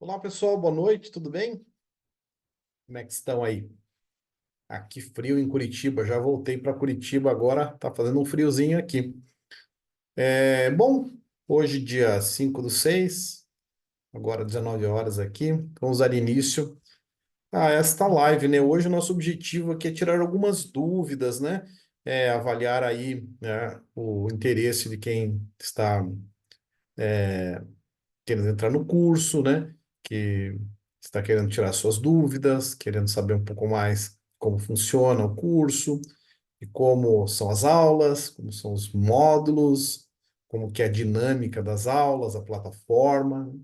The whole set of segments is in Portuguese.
Olá, pessoal, boa noite, tudo bem? Como é que estão aí? Aqui frio em Curitiba, já voltei para Curitiba agora, tá fazendo um friozinho aqui. Bom, hoje dia 5/6, agora 19 horas aqui, vamos dar início a esta live, né? Hoje o nosso objetivo aqui é tirar algumas dúvidas, né? Avaliar aí, né, o interesse de quem está querendo entrar no curso, né? Que está querendo tirar suas dúvidas, querendo saber um pouco mais como funciona o curso e como são as aulas, como são os módulos, como que é a dinâmica das aulas, a plataforma,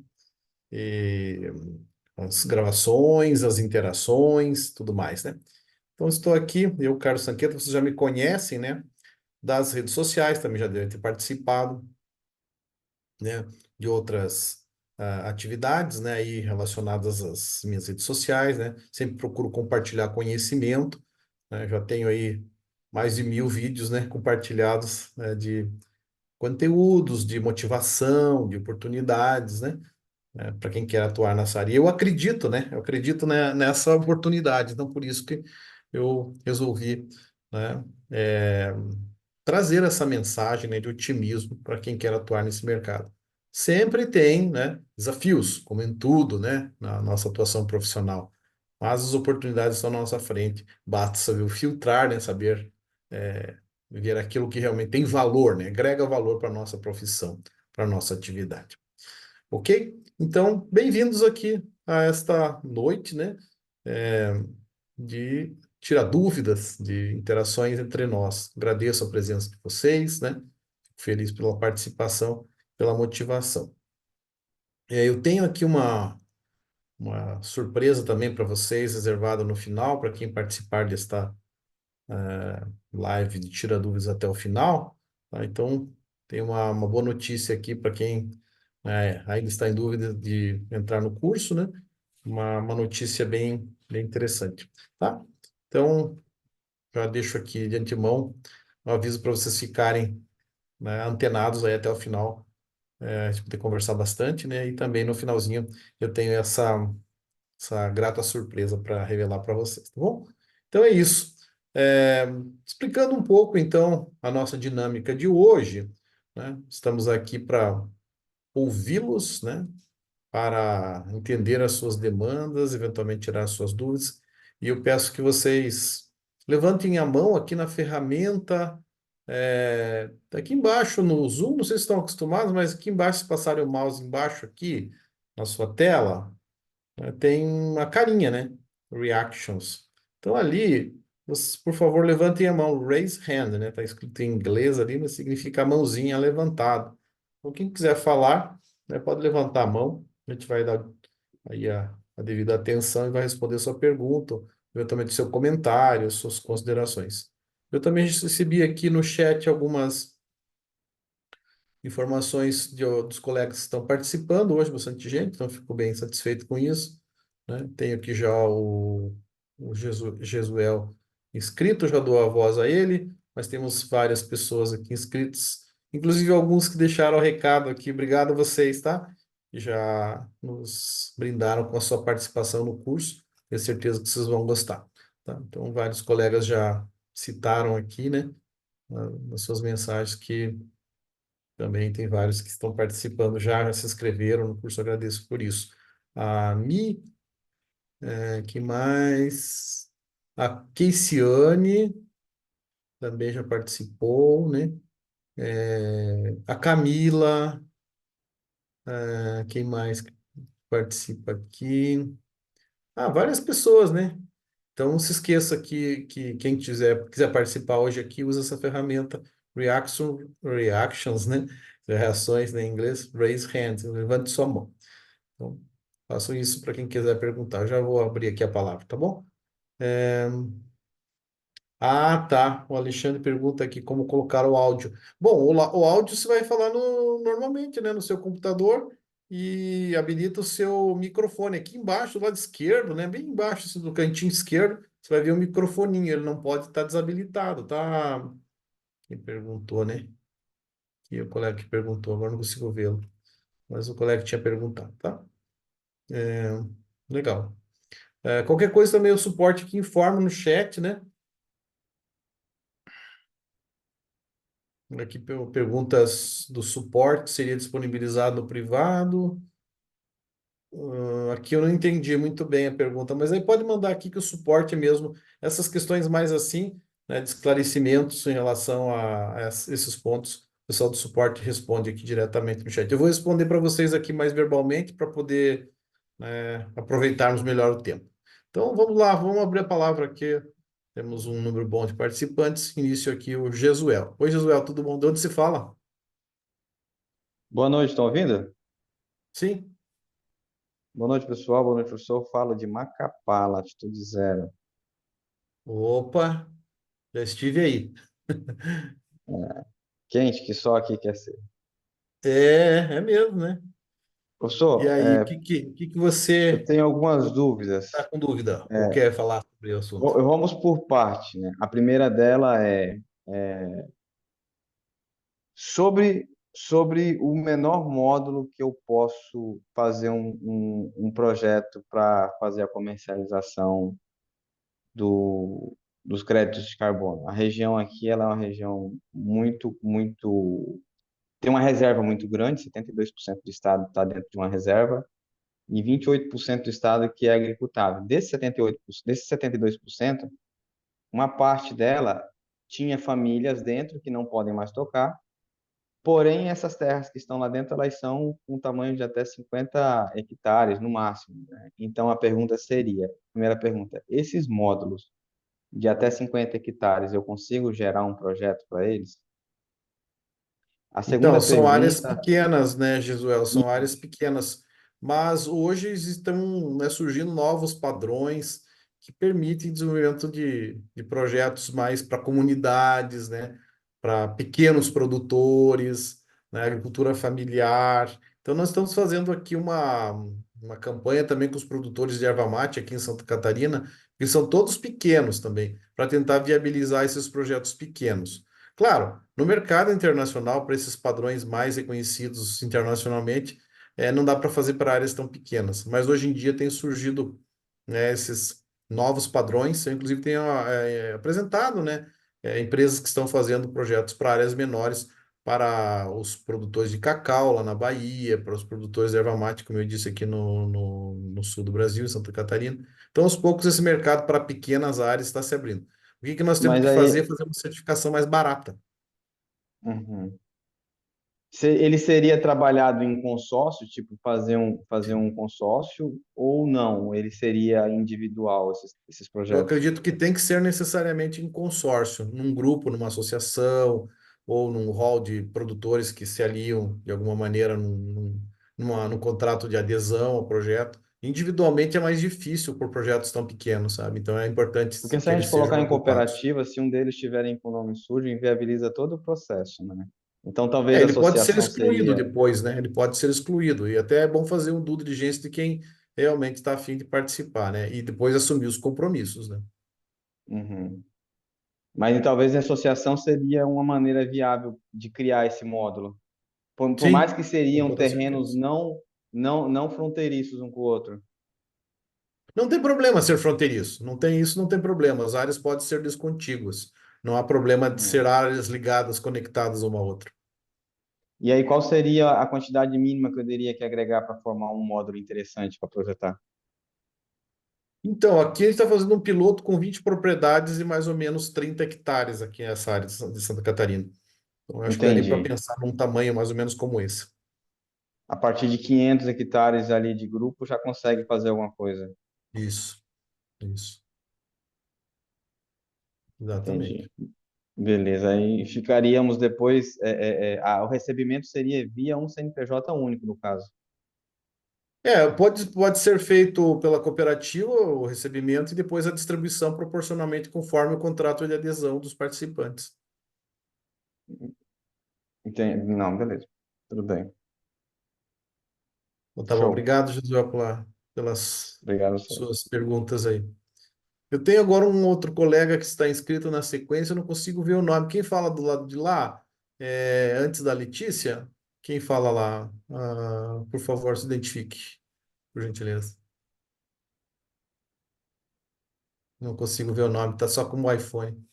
e as gravações, as interações, tudo mais, né? Então, estou aqui, eu, Carlos Sanqueta, vocês já me conhecem, né? Das redes sociais, também já devem ter participado, né, de outras atividades, né, aí relacionadas às minhas redes sociais, né, sempre procuro compartilhar conhecimento, né, já tenho aí mais de 1.000 vídeos, né, compartilhados, né, de conteúdos, de motivação, de oportunidades, né, para quem quer atuar nessa área. E eu acredito, né, eu acredito, né, nessa oportunidade, então por isso que eu resolvi, né, trazer essa mensagem, né, de otimismo para quem quer atuar nesse mercado. Sempre tem, né, desafios, como em tudo, né, na nossa atuação profissional, mas as oportunidades estão na nossa frente. Basta saber filtrar, né, saber ver aquilo que realmente tem valor, né, agrega valor para a nossa profissão, para a nossa atividade. Ok? Então, bem-vindos aqui a esta noite, né? De tirar dúvidas, de interações entre nós. Agradeço a presença de vocês, né? Fico feliz pela participação, pela motivação. Eu tenho aqui uma surpresa também para vocês, reservada no final, para quem participar desta live de Tira Dúvidas até o final. Tá? Então, tem uma boa notícia aqui para quem ainda está em dúvida de entrar no curso, né? Uma notícia bem interessante, tá? Então, já deixo aqui de antemão um aviso para vocês ficarem, né, antenados aí até o final. A gente vai ter que conversar bastante, né? E também no finalzinho eu tenho essa grata surpresa para revelar para vocês, tá bom? Então é isso. É, Explicando um pouco, então, a nossa dinâmica de hoje, né? Estamos aqui para ouvi-los, né? Para entender as suas demandas, eventualmente tirar as suas dúvidas. E eu peço que vocês levantem a mão aqui na ferramenta, tá aqui embaixo no Zoom, não sei se estão acostumados, mas aqui embaixo, se passarem o mouse embaixo aqui na sua tela, né, tem uma carinha, né? Reactions. Então ali, vocês, por favor, levantem a mão, raise hand, né? Tá escrito em inglês ali, mas significa a mãozinha levantada. Então, quem quiser falar, né, pode levantar a mão, a gente vai dar aí a devida atenção e vai responder a sua pergunta, eventualmente seu comentário, suas considerações. Eu também recebi aqui no chat algumas informações dos colegas que estão participando hoje, bastante gente, então fico bem satisfeito com isso, né? Tenho aqui já o Jesuel inscrito, já dou a voz a ele, mas temos várias pessoas aqui inscritas, inclusive alguns que deixaram o recado aqui. Obrigado a vocês, tá? Que já nos brindaram com a sua participação no curso. Tenho certeza que vocês vão gostar, tá? Então, vários colegas já citaram aqui, né, nas suas mensagens que também tem vários que estão participando já se inscreveram no curso, agradeço por isso. A Mi, que mais? A Keiciane também já participou, né? A Camila, quem mais participa aqui? Várias pessoas, né? Então, não se esqueça que quem quiser participar hoje aqui, usa essa ferramenta Reactions, né? Reações, né, em inglês, raise hand, levante sua mão. Então, façam isso para quem quiser perguntar. Eu já vou abrir aqui a palavra, tá bom? Tá. O Alexandre pergunta aqui como colocar o áudio. Bom, o áudio você vai falar normalmente, né, no seu computador e habilita o seu microfone aqui embaixo, do lado esquerdo, né, bem embaixo, assim, do cantinho esquerdo, você vai ver um microfoninho. Ele não pode estar desabilitado, tá? Quem perguntou, né? E o colega que perguntou, agora não consigo vê-lo. Mas o colega tinha perguntado, tá? É, legal. Qualquer coisa também o suporte que informa no chat, né? Aqui perguntas do suporte seria disponibilizado no privado. Aqui eu não entendi muito bem a pergunta, mas aí pode mandar aqui que o suporte mesmo, essas questões mais assim, né, de esclarecimentos em relação a esses pontos, o pessoal do suporte responde aqui diretamente no chat. Eu vou responder para vocês aqui mais verbalmente para poder, aproveitarmos melhor o tempo. Então vamos lá, vamos abrir a palavra aqui. Temos um número bom de participantes. Início aqui o Jesuel. Oi, Jesuel, tudo bom? De onde se fala? Boa noite, estão ouvindo? Sim. Boa noite, pessoal. Boa noite, professor. Fala de Macapá, latitude zero. Opa, já estive aí. Quente, que só aqui quer ser. É mesmo, né? E Professor, aí, o que eu você tenho algumas dúvidas. está com dúvida ou quer falar sobre o assunto? Vamos por parte, né? A primeira dela é sobre o menor módulo que eu posso fazer um projeto para fazer a comercialização dos créditos de carbono. A região aqui, ela é uma região muito tem uma reserva muito grande, 72% do estado está dentro de uma reserva, e 28% do estado que é agricultável. Desses 72%, uma parte dela tinha famílias dentro que não podem mais tocar, porém essas terras que estão lá dentro, elas são com um tamanho de até 50 hectares no máximo, né? Então a pergunta seria, primeira pergunta, esses módulos de até 50 hectares, eu consigo gerar um projeto para eles? A Então, segunda são áreas pergunta, pequenas, né, Jesuel? São áreas isso, pequenas. Mas hoje estão, né, surgindo novos padrões que permitem desenvolvimento de projetos mais para comunidades, né? Para pequenos produtores, né, agricultura familiar. Então, nós estamos fazendo aqui uma campanha também com os produtores de erva mate aqui em Santa Catarina, que são todos pequenos também, para tentar viabilizar esses projetos pequenos. Claro, no mercado internacional, para esses padrões mais reconhecidos internacionalmente, não dá para fazer para áreas tão pequenas. Mas hoje em dia tem surgido, né, esses novos padrões. Eu, inclusive, tenho apresentado, né, empresas que estão fazendo projetos para áreas menores, para os produtores de cacau lá na Bahia, para os produtores de erva mate, como eu disse aqui no sul do Brasil, em Santa Catarina. Então, aos poucos, esse mercado para pequenas áreas está se abrindo. O que que nós temos mas que fazer? aí Fazer uma certificação mais barata. uhum. Ele seria trabalhado em consórcio, tipo fazer um consórcio, ou não? Ele seria individual, esses Eu projetos? acredito que tem que ser necessariamente em consórcio, num grupo, numa associação, ou num hall de produtores que se aliam de alguma maneira num contrato de adesão ao projeto. Individualmente é mais difícil por projetos tão pequenos, sabe? Então é importante Porque se que a eles gente sejam colocar em agrupados. cooperativa, se um deles estiverem com o nome sujo, inviabiliza todo o processo, né? Então talvez a Ele pode ser associação excluído seria. depois, né? Ele pode ser excluído. E até é bom fazer um due diligence de quem realmente está afim de participar, né? E depois assumir os compromissos, né? Uhum. Mas talvez a associação seria uma maneira viável de criar esse módulo. Por mais Sim, que com seriam toda terrenos certeza. não fronteiriços um com o outro. Não tem problema ser fronteiriço, não tem isso, não tem problema. As áreas podem ser descontíguas. Não há problema de ser Uhum. áreas ligadas, conectadas uma à outra. E aí, qual seria a quantidade mínima que eu teria que agregar para formar um módulo interessante para projetar? Então, aqui a gente está fazendo um piloto com 20 propriedades e mais ou menos 30 hectares aqui nessa área de Santa Catarina. Então, eu acho que daria para Entendi. pensar num tamanho mais ou menos como esse. A partir de 500 hectares ali de grupo já consegue fazer alguma coisa. Isso, isso, exatamente. Entendi. Beleza. Aí ficaríamos depois. O recebimento seria via um CNPJ único, no caso. Pode ser feito pela cooperativa, o recebimento, e depois a distribuição proporcionalmente conforme o contrato de adesão dos participantes. Entendi. Não, beleza. Tudo bem. Então, tá bom. Show. Obrigado, Josué, pelas Obrigado, senhor. suas perguntas aí. Eu tenho agora um outro colega que está inscrito na sequência, eu não consigo ver o nome. Quem fala do lado de lá, antes da Letícia? Quem fala lá? Por favor, se identifique. por gentileza. Não consigo ver o nome, tá só como iPhone.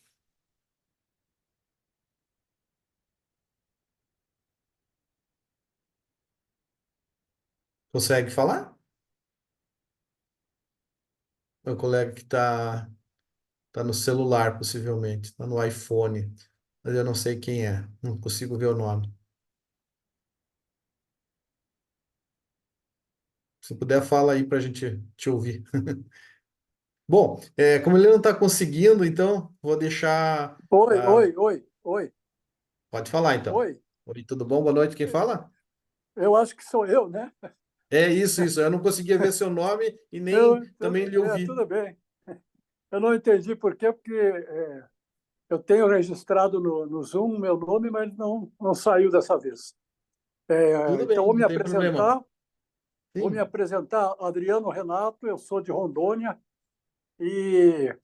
Consegue falar? Meu colega que tá no celular, possivelmente, tá no iPhone, mas eu não sei quem é, não consigo ver o nome. Se puder, fala aí para a gente te ouvir. Bom, como ele não está conseguindo, então vou deixar. Oi, oi, oi, oi, Pode falar, então. oi. Oi, tudo bom? Boa noite. Quem fala? Eu acho que sou eu, né? É isso, isso. Eu não conseguia ver seu nome e nem também lhe ouvir. Tudo bem. Eu não entendi por quê, porque eu tenho registrado no Zoom meu nome, mas não saiu dessa vez. Tudo Então, bem, não tem problema. vou me Sim, apresentar, Adriano Renato, eu sou de Rondônia, e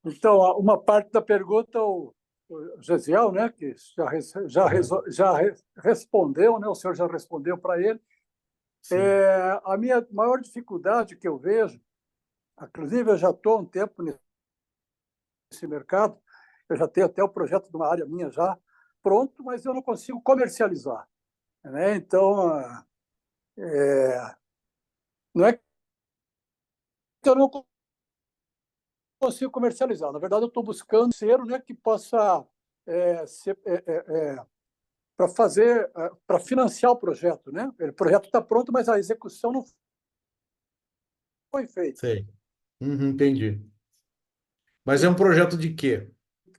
então, uma parte da pergunta, o Gesiel, né, que aham, respondeu, né, o senhor já respondeu para ele. sim. A minha maior dificuldade que eu vejo, inclusive eu já estou há um tempo nesse mercado, eu já tenho até o projeto de uma área minha já pronto, mas eu não consigo comercializar, né? Então, não é que eu não consigo comercializar, na verdade eu estou buscando ser, né, que possa ser, para fazer, para financiar o projeto, né? O projeto está pronto, mas a execução não foi feita. Sei. Uhum, entendi. Mas é um projeto de quê?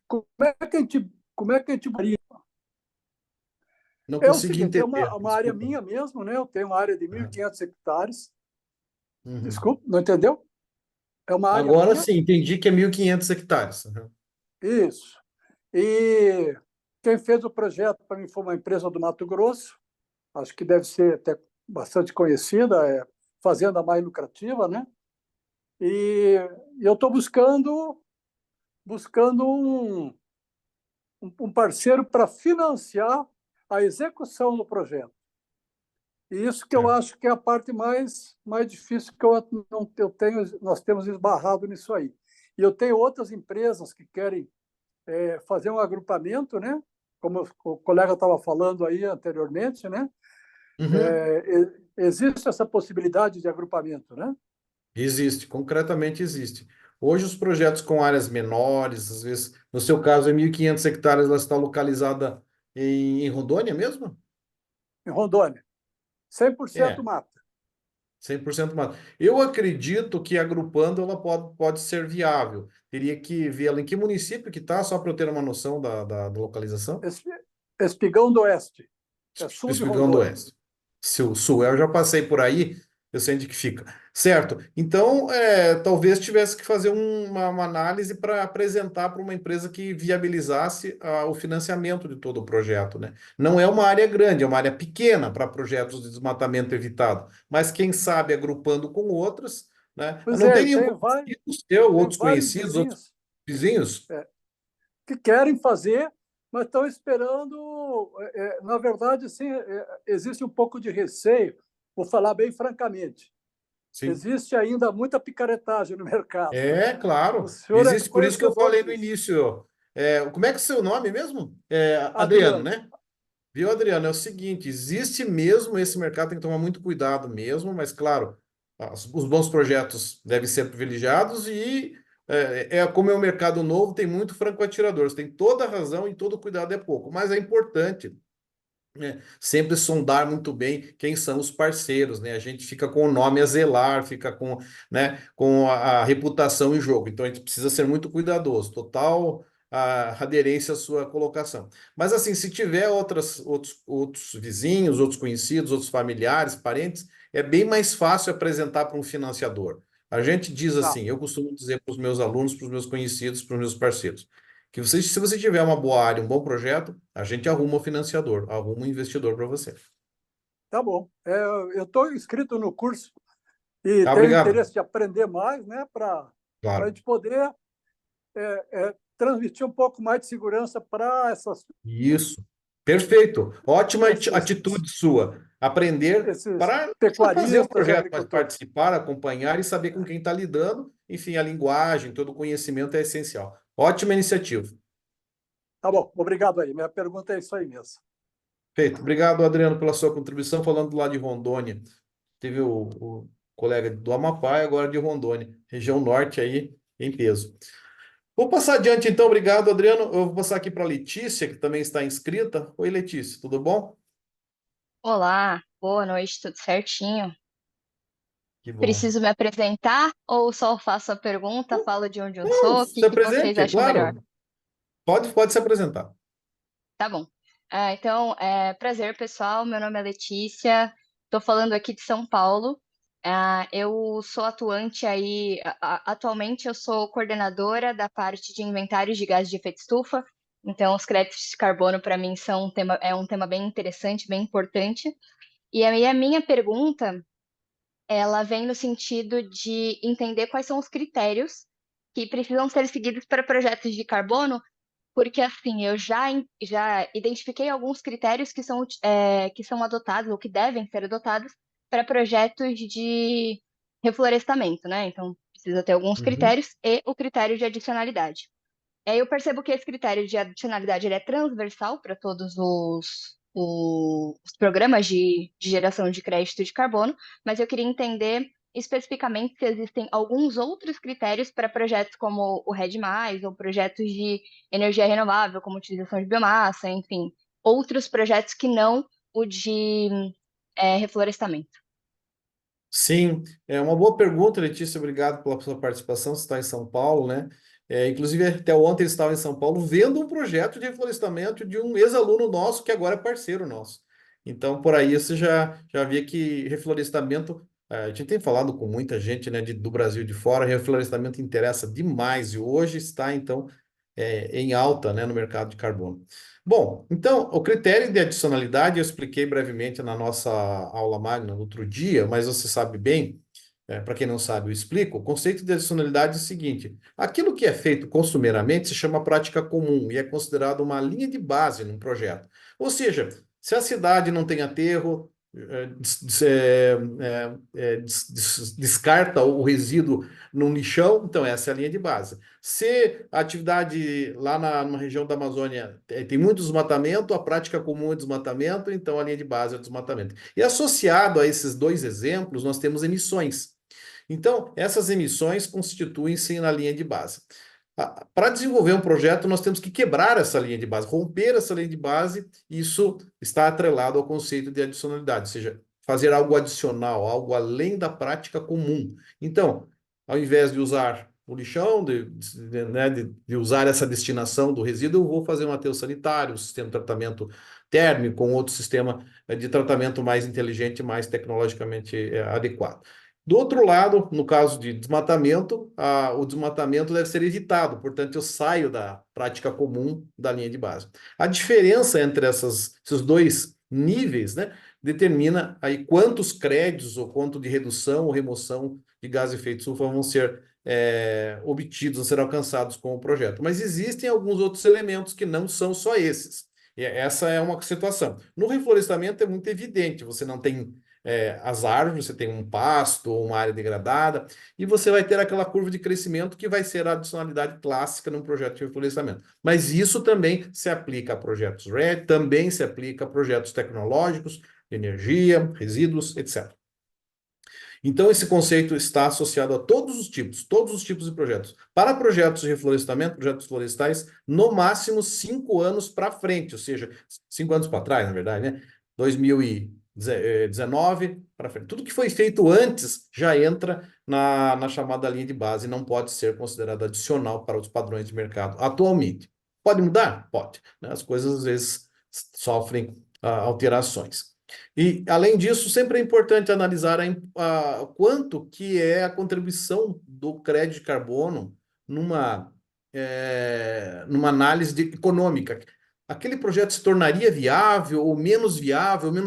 Como é que a gente, como é que a gente Não É o consegui seguinte, é entender, uma área desculpa. minha mesmo, né? Eu tenho uma área de Aham, 1.500 hectares. uhum. Desculpa, não entendeu? É uma área Agora minha, sim, entendi que é 1.500 hectares. Aham, isso. E quem fez o projeto para mim foi uma empresa do Mato Grosso, acho que deve ser até bastante conhecida, é Fazenda Mais Lucrativa, né? E eu estou buscando um parceiro para financiar a execução do projeto. E isso que eu certo. acho que é a parte mais difícil que nós temos esbarrado nisso aí. E eu tenho outras empresas que querem fazer um agrupamento, né? Como o colega estava falando aí anteriormente, né? Uhum. Existe essa possibilidade de agrupamento, né? Existe, concretamente existe. Hoje os projetos com áreas menores, às vezes, no seu caso, é 1.500 hectares, ela está localizada em Rondônia mesmo? Em Rondônia, 100% É, mata. 100% mato. Eu acredito que agrupando ela pode ser viável. Teria que ver ela em que município que está, só para eu ter uma noção da localização. Espigão do Oeste, é sul de Espigão do Rondônia. Oeste. Sul, eu já passei por aí, eu sei onde que fica. Certo. Então, talvez tivesse que fazer uma análise para apresentar para uma empresa que viabilizasse o financiamento de todo o projeto, né? Não é uma área grande, é uma área pequena para projetos de desmatamento evitado, mas quem sabe agrupando com outras, né? Pois Não é, tem nenhum conhecido seu, tem outros vários conhecidos, outros vizinhos vizinhos? que querem fazer, mas estão esperando. Na verdade, assim, existe um pouco de receio, vou falar bem francamente. Sim. Existe ainda muita picaretagem no mercado. É, O claro. senhor é Existe, por isso que eu conhecedor falei no disso. início. Como é que é o seu nome mesmo? Adriano, Adriano, né? Viu, Adriano? É o seguinte, existe mesmo esse mercado, tem que tomar muito cuidado mesmo, mas claro, os bons projetos devem ser privilegiados e como é um mercado novo, tem muito franco atirador. Você tem toda a razão e todo cuidado é pouco, mas é importante, né, sempre sondar muito bem quem são os parceiros, né? A gente fica com o nome a zelar, fica com, né, com a reputação em jogo. Então a gente precisa ser muito cuidadoso. Total aderência à sua colocação. Mas assim, se tiver outros vizinhos, outros conhecidos, outros familiares, parentes, é bem mais fácil apresentar para um financiador. A gente diz tá, assim, eu costumo dizer para os meus alunos, para os meus conhecidos, para os meus parceiros que você, se você tiver uma boa área, um bom projeto, a gente arruma um financiador, arruma um investidor para você. tá bom. Eu estou inscrito no curso e Tá, tenho obrigado. interesse de aprender mais, né, para a Claro. gente poder transmitir um pouco mais de segurança para Isso. Perfeito. Ótima essas. atitude sua. aprender esses para fazer o pecuaristas e projeto, mas agricultores. participar, acompanhar e saber com quem está lidando. Enfim, a linguagem, todo o conhecimento é essencial. Ótima iniciativa. Tá bom, obrigado aí. Minha pergunta é isso aí mesmo. Feito. Obrigado, Adriano, pela sua contribuição. Falando lá de Rondônia, teve o colega do Amapá e agora de Rondônia, região norte aí em peso. Vou passar adiante então, obrigado, Adriano. Eu vou passar aqui para a Letícia, que também está inscrita. Oi, Letícia, tudo bom? Olá, boa noite, tudo certinho? Que bom. Preciso me apresentar ou só faço a pergunta, falo de onde eu Não, sou? O se que que vocês apresente, é acham melhor? claro. Pode se apresentar. Tá bom. Então, prazer, pessoal. Meu nome é Letícia, estou falando aqui de São Paulo. Eu sou atuante aí, atualmente eu sou coordenadora da parte de inventários de gases de efeito estufa. Então, os créditos de carbono para mim é um tema bem interessante, bem importante. E aí a minha pergunta ela vem no sentido de entender quais são os critérios que precisam ser seguidos para projetos de carbono, porque assim, eu já identifiquei alguns critérios que são adotados ou que devem ser adotados para projetos de reflorestamento, né? Então, precisa ter alguns Uhum. critérios e o critério de adicionalidade. Aí eu percebo que esse critério de adicionalidade ele é transversal para todos os programas de geração de crédito de carbono, mas eu queria entender especificamente se existem alguns outros critérios para projetos como o RED+, ou projetos de energia renovável, como utilização de biomassa, enfim, outros projetos que não o de reflorestamento. Sim, é uma boa pergunta, Letícia. Obrigado pela sua participação. Você está em São Paulo, né? Inclusive, até ontem eu estava em São Paulo vendo um projeto de reflorestamento de um ex-aluno nosso que agora é parceiro nosso. Então, por aí você já via que reflorestamento, a gente tem falado com muita gente, né, do Brasil e de fora, reflorestamento interessa demais e hoje está, então, em alta, né, no mercado de carbono. Bom, então, o critério de adicionalidade eu expliquei brevemente na nossa aula magna no outro dia, mas você sabe bem, para quem não sabe, eu explico. O conceito de adicionalidade é o seguinte: aquilo que é feito costumeiramente se chama prática comum e é considerado uma linha de base num projeto. Ou seja, se a cidade não tem aterro, descarta o resíduo num lixão, então essa é a linha de base. Se a atividade lá na região da Amazônia tem muito desmatamento, a prática comum é desmatamento, então a linha de base é o desmatamento. E associado a esses dois exemplos, nós temos emissões. Então, essas emissões constituem-se na linha de base. Para desenvolver um projeto, nós temos que quebrar essa linha de base, romper essa linha de base, e isso está atrelado ao conceito de adicionalidade, ou seja, fazer algo adicional, algo além da prática comum. Então, ao invés de usar o lixão, de usar essa destinação do resíduo, eu vou fazer um aterro sanitário, um sistema de tratamento térmico, com outro sistema de tratamento mais inteligente, mais tecnologicamente adequado. Do outro lado, no caso de desmatamento, o desmatamento deve ser evitado, portanto, eu saio da prática comum da linha de base. A diferença entre esses dois níveis, né, determina aí quantos créditos ou quanto de redução ou remoção de gás de efeito estufa vão ser obtidos, vão ser alcançados com o projeto. Mas existem alguns outros elementos que não são só esses. E essa é uma situação. No reflorestamento é muito evidente, você não tem as árvores, você tem um pasto ou uma área degradada, e você vai ter aquela curva de crescimento que vai ser a adicionalidade clássica num projeto de reflorestamento. Mas isso também se aplica a projetos RED, também se aplica a projetos tecnológicos, de energia, resíduos, etc. Então, esse conceito está associado a todos os tipos de projetos. Para projetos de reflorestamento, projetos florestais, no máximo 5 anos para frente, ou seja, 5 anos para trás, na verdade, né? 2019 para frente. Tudo que foi feito antes já entra na chamada linha de base e não pode ser considerado adicional para os padrões de mercado atualmente. Pode mudar? Pode, né? As coisas às vezes sofrem alterações. E, além disso, sempre é importante analisar quanto que é a contribuição do crédito de carbono numa análise econômica. Aquele projeto se tornaria viável ou menos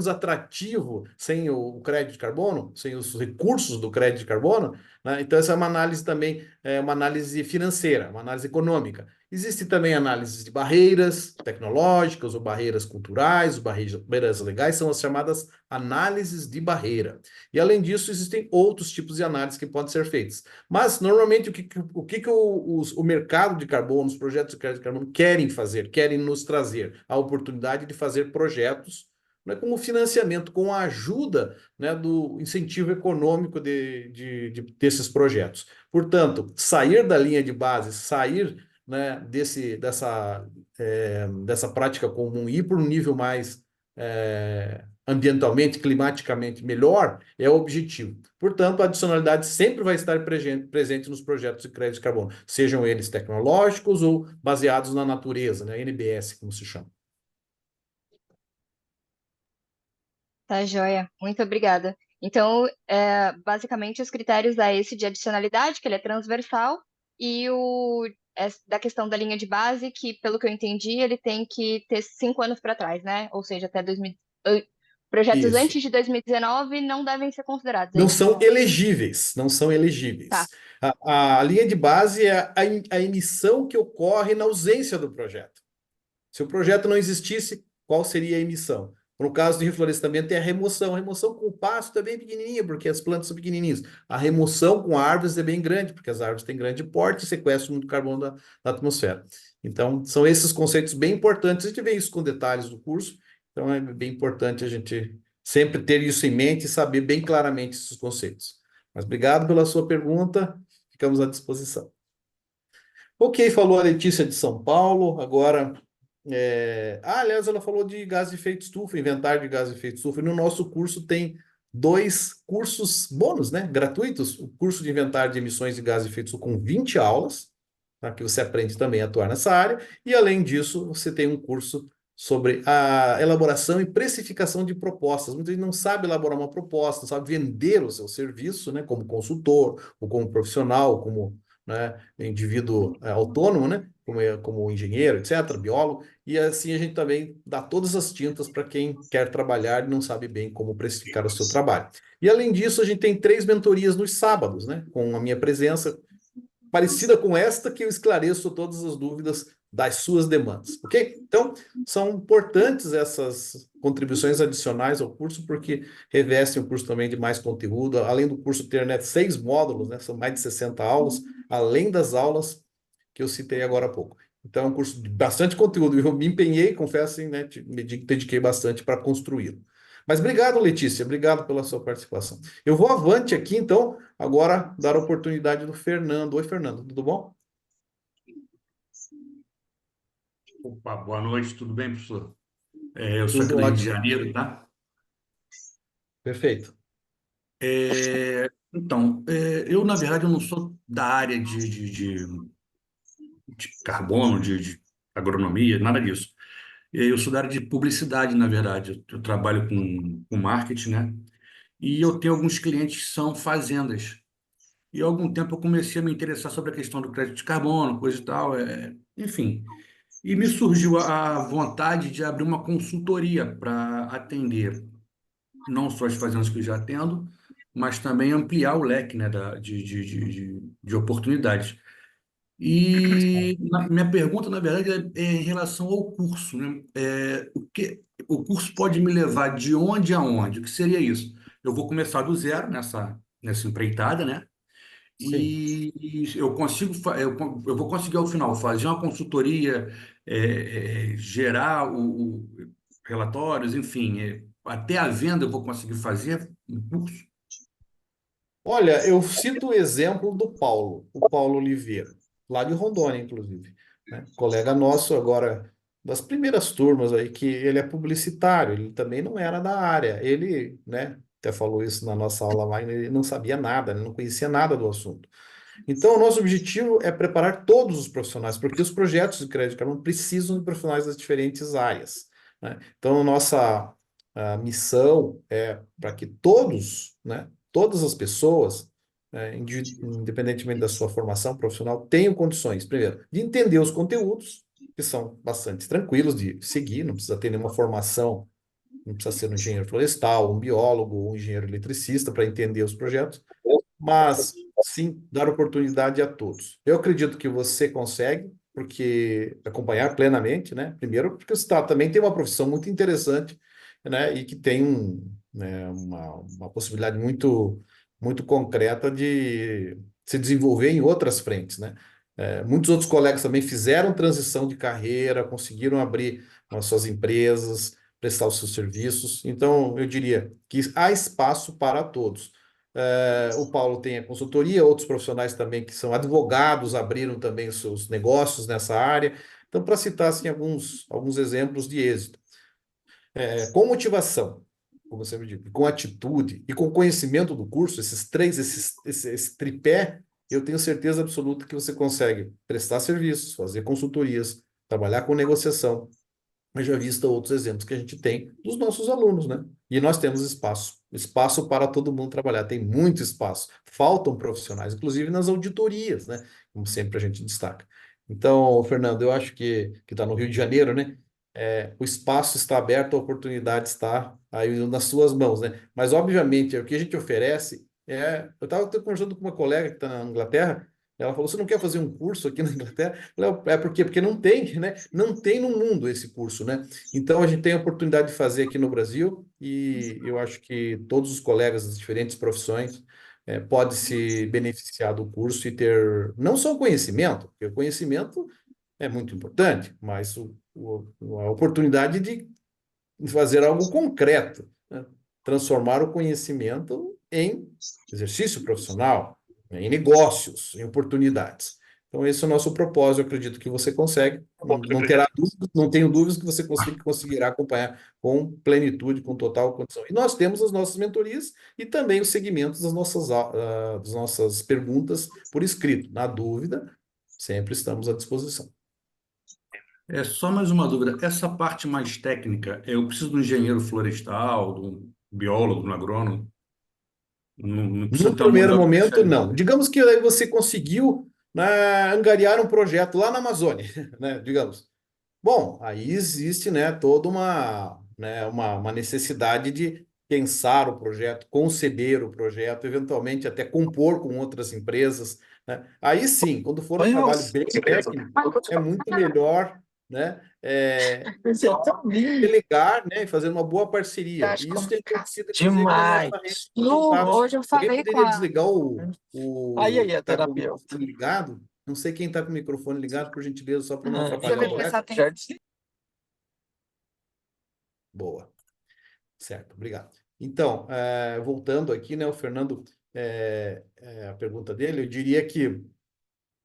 atrativo sem o crédito de carbono, sem os recursos do crédito de carbono, né? Então, essa é uma análise também, uma análise financeira, uma análise econômica. Existe também análise de barreiras tecnológicas ou barreiras culturais, ou barreiras legais, são as chamadas análises de barreira. E, além disso, existem outros tipos de análises que podem ser feitas. Mas, normalmente, o mercado de carbono, os projetos de crédito de carbono querem fazer? Querem nos trazer a oportunidade de fazer projetos, né, com o financiamento, com a ajuda, né, do incentivo econômico desses projetos. Portanto, sair da linha de base, sair, né, dessa prática comum e ir para um nível mais ambientalmente, climaticamente melhor, é o objetivo. Portanto, a adicionalidade sempre vai estar presente nos projetos de crédito de carbono, sejam eles tecnológicos ou baseados na natureza, né, NBS, como se chama. Tá, joia. Muito obrigada. Então, basicamente, os critérios é esse de adicionalidade, que ele é transversal, e da questão da linha de base, que, pelo que eu entendi, ele tem que ter 5 anos para trás, né? Ou seja, até 2000, projetos Isso. antes de 2019 não devem ser considerados, é Não isso? são elegíveis, não são elegíveis. Tá, A linha de base é a emissão que ocorre na ausência do projeto. Se o projeto não existisse, qual seria a emissão? No caso de reflorestamento, é a remoção. A remoção com o pasto é bem pequenininha, porque as plantas são pequenininhas. A remoção com árvores é bem grande, porque as árvores têm grande porte e sequestram muito carbono da atmosfera. Então, são esses conceitos bem importantes. A gente vê isso com detalhes do curso, então é bem importante a gente sempre ter isso em mente e saber bem claramente esses conceitos. Mas obrigado pela sua pergunta, ficamos à disposição. Ok, falou a Letícia de São Paulo, agora aliás, ela falou de gás de efeito estufa, inventário de gás de efeito estufa. E no nosso curso tem 2 cursos bônus, né? Gratuitos. O curso de inventário de emissões de gás de efeito estufa com 20 aulas, tá? Que você aprende também a atuar nessa área. E, além disso, você tem um curso sobre a elaboração e precificação de propostas. Muita gente não sabe elaborar uma proposta, não sabe vender o seu serviço, né? Como consultor, ou como profissional, como, né, indivíduo autônomo, né? Como engenheiro, etc., biólogo. E assim a gente também dá todas as tintas para quem quer trabalhar e não sabe bem como precificar o seu trabalho. E, além disso, a gente tem 3 mentorias nos sábados, né? Com a minha presença, parecida com esta, que eu esclareço todas as dúvidas das suas demandas, ok? Então, são importantes essas contribuições adicionais ao curso, porque revestem o curso também de mais conteúdo, além do curso ter, né, 6 módulos, né? São mais de 60 aulas, além das aulas que eu citei agora há pouco. Então, é um curso de bastante conteúdo. Eu me empenhei, confesso, né, me dediquei bastante para construí-lo. Mas obrigado, Letícia, obrigado pela sua participação. Eu vou avante aqui, então, agora dar a oportunidade do Fernando. Oi, Fernando, tudo bom? Opa, boa noite, tudo bem, professor? Eu sou aqui Tudo do Rio de ótimo. Janeiro, tá? Perfeito. Então, eu, na verdade, eu não sou da área de carbono, de agronomia, nada disso. Eu sou da área de publicidade, na verdade. Eu trabalho com marketing, né? E eu tenho alguns clientes que são fazendas. E há algum tempo eu comecei a me interessar sobre a questão do crédito de carbono, coisa e tal, enfim. E me surgiu a vontade de abrir uma consultoria para atender não só as fazendas que eu já atendo, mas também ampliar o leque, né, de oportunidades. E minha pergunta, na verdade, é em relação ao curso, né? O curso pode me levar de onde a onde? O que seria isso? Eu vou começar do zero nessa empreitada, né? Sim. E eu consigo, eu vou conseguir ao final fazer uma consultoria, gerar relatórios, enfim, até a venda eu vou conseguir fazer um curso. Olha, eu cito o exemplo do Paulo, o Paulo Oliveira, lá de Rondônia, inclusive, né? Colega nosso agora, das primeiras turmas aí, que ele é publicitário, ele também não era da área. Ele, né, até falou isso na nossa aula lá, ele não sabia nada, ele não conhecia nada do assunto. Então, o nosso objetivo é preparar todos os profissionais, porque os projetos de crédito de carbono precisam de profissionais das diferentes áreas, né? Então, a missão é para que todos, né, todas as pessoas, independentemente da sua formação profissional, tenham condições, primeiro, de entender os conteúdos, que são bastante tranquilos de seguir, não precisa ter nenhuma formação, não precisa ser um engenheiro florestal, um biólogo, um engenheiro eletricista para entender os projetos, mas sim dar oportunidade a todos. Eu acredito que você consegue, porque acompanhar plenamente, né? Primeiro, porque o Estado também tem uma profissão muito interessante, né? E que tem uma possibilidade muito concreta de se desenvolver em outras frentes, né? Muitos outros colegas também fizeram transição de carreira, conseguiram abrir as suas empresas, prestar os seus serviços. Então, eu diria que há espaço para todos. O Paulo tem a consultoria, outros profissionais também que são advogados abriram também os seus negócios nessa área. Então, para citar assim, alguns exemplos de êxito. Com motivação, como você me disse, com atitude e com conhecimento do curso, esse tripé, eu tenho certeza absoluta que você consegue prestar serviços, fazer consultorias, trabalhar com negociação. Mas já visto outros exemplos que a gente tem dos nossos alunos, né? E nós temos espaço para todo mundo trabalhar, tem muito espaço. Faltam profissionais, inclusive nas auditorias, né? Como sempre a gente destaca. Então, Fernando, eu acho que está no Rio de Janeiro, né? O espaço está aberto, a oportunidade está aí nas suas mãos, né? Mas, obviamente, o que a gente oferece eu estava conversando com uma colega que está na Inglaterra, ela falou: você não quer fazer um curso aqui na Inglaterra? Eu falei: por quê? Porque não tem, né? Não tem no mundo esse curso, né? Então a gente tem a oportunidade de fazer aqui no Brasil e eu acho que todos os colegas das diferentes profissões podem se beneficiar do curso e ter não só o conhecimento, porque o conhecimento é muito importante, mas a oportunidade de fazer algo concreto, né? Transformar o conhecimento em exercício profissional, né? Em negócios, em oportunidades. Então, esse é o nosso propósito. Eu acredito que você consegue. Não terá dúvidas, não tenho dúvidas que você conseguirá acompanhar com plenitude, com total condição. E nós temos as nossas mentorias e também os segmentos das nossas perguntas por escrito. Na dúvida, sempre estamos à disposição. É só mais uma dúvida. Essa parte mais técnica, eu preciso de um engenheiro florestal, de um biólogo, de um agrônomo. Não precisa No ter uma mão de primeiro obra momento, especializada. não. Digamos que aí você conseguiu, né, angariar um projeto lá na Amazônia, né, digamos. Bom, aí existe, né, toda uma necessidade de pensar o projeto, conceber o projeto, eventualmente até compor com outras empresas, né? Aí sim, quando for um trabalho bem técnico, é muito melhor, né, delegar, né, e fazer uma boa parceria. E isso tem acontecido, inclusive, na nossa rede de contatos. Alguém poderia desligar o que está com o microfone ligado? Não sei quem está com o microfone ligado, por gentileza, só para não atrapalhar o colega. Boa, certo, obrigado. Então, voltando aqui, né, o Fernando, a pergunta dele, eu diria que